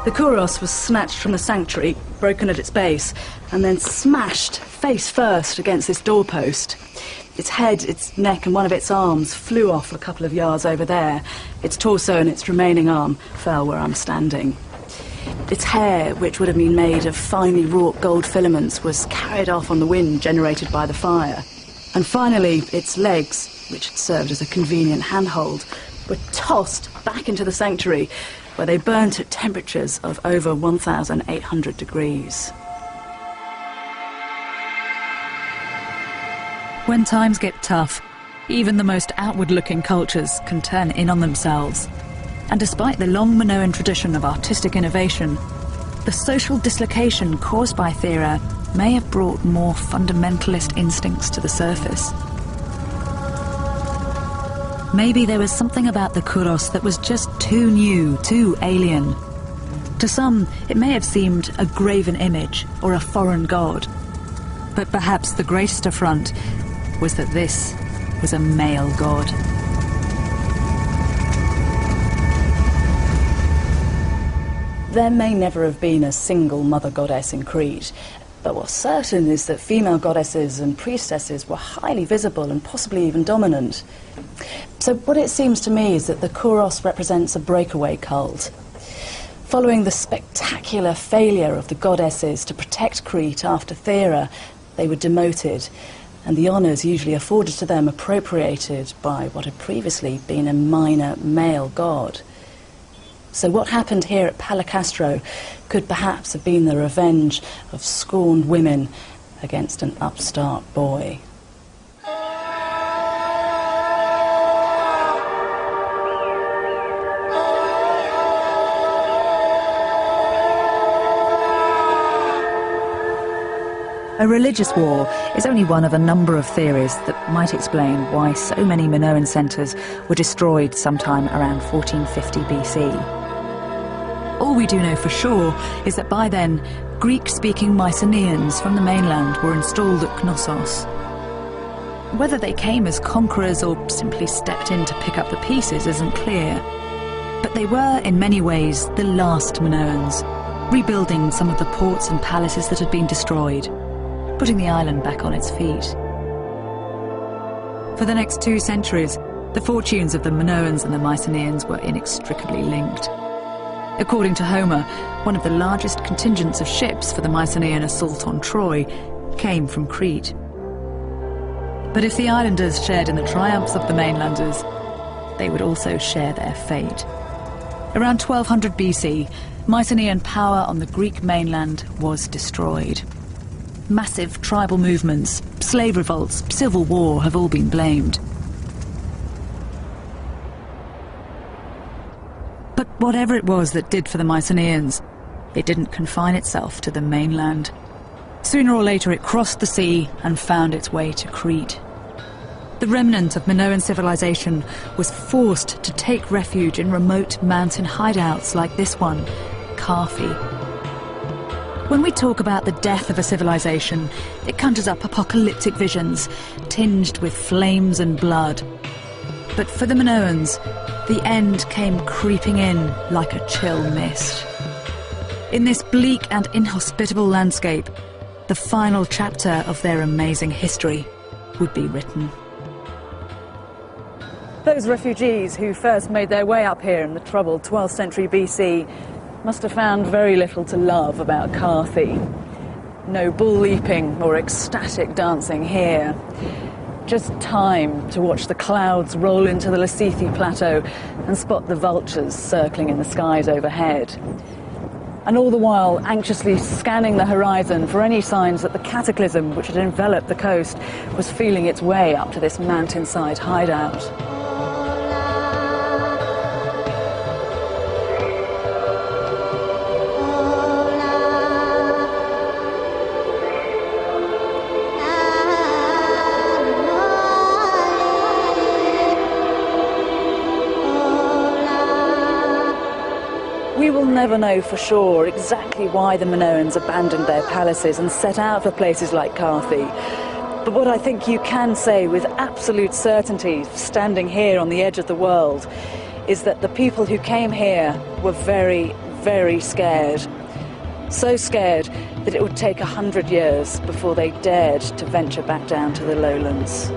The kouros was snatched from the sanctuary, broken at its base, and then smashed face first against this doorpost. Its head, its neck and one of its arms flew off a couple of yards over there. Its torso and its remaining arm fell where I'm standing. Its hair, which would have been made of finely wrought gold filaments, was carried off on the wind generated by the fire. And finally, its legs, which had served as a convenient handhold, were tossed back into the sanctuary, where they burnt at temperatures of over 1,800 degrees. When times get tough, even the most outward-looking cultures can turn in on themselves. And despite the long Minoan tradition of artistic innovation, the social dislocation caused by Thera may have brought more fundamentalist instincts to the surface. Maybe there was something about the kouros that was just too new, too alien. To some, it may have seemed a graven image or a foreign god. But perhaps the greatest affront was that this was a male god. There may never have been a single mother goddess in Crete, but what's certain is that female goddesses and priestesses were highly visible and possibly even dominant. So what it seems to me is that the kouros represents a breakaway cult. Following the spectacular failure of the goddesses to protect Crete after Thera, they were demoted, and the honours usually afforded to them appropriated by what had previously been a minor male god. So what happened here at Palacastro could perhaps have been the revenge of scorned women against an upstart boy. A religious war is only one of a number of theories that might explain why so many Minoan centres were destroyed sometime around 1450 BC. All we do know for sure is that by then, Greek-speaking Mycenaeans from the mainland were installed at Knossos. Whether they came as conquerors or simply stepped in to pick up the pieces isn't clear. But they were, in many ways, the last Minoans, rebuilding some of the ports and palaces that had been destroyed, putting the island back on its feet. For the next 2 centuries, the fortunes of the Minoans and the Mycenaeans were inextricably linked. According to Homer, one of the largest contingents of ships for the Mycenaean assault on Troy came from Crete. But if the islanders shared in the triumphs of the mainlanders, they would also share their fate. Around 1200 BC, Mycenaean power on the Greek mainland was destroyed. Massive tribal movements, slave revolts, civil war have all been blamed. But whatever it was that did for the Mycenaeans, it didn't confine itself to the mainland. Sooner or later it crossed the sea and found its way to Crete. The remnant of Minoan civilization was forced to take refuge in remote mountain hideouts like this one, Carthi. When we talk about the death of a civilization, it conjures up apocalyptic visions, tinged with flames and blood. But for the Minoans, the end came creeping in like a chill mist. In this bleak and inhospitable landscape, the final chapter of their amazing history would be written. Those refugees who first made their way up here in the troubled 12th century BC must have found very little to love about Carthi. No bull leaping or ecstatic dancing here. Just time to watch the clouds roll into the Lassithi plateau and spot the vultures circling in the skies overhead. and all the while anxiously scanning the horizon for any signs that the cataclysm which had enveloped the coast was feeling its way up to this mountainside hideout. We will never know for sure exactly why the Minoans abandoned their palaces and set out for places like Carthage. But what I think you can say with absolute certainty, standing here on the edge of the world, is that the people who came here were very, very scared. So scared that it would take 100 years before they dared to venture back down to the lowlands.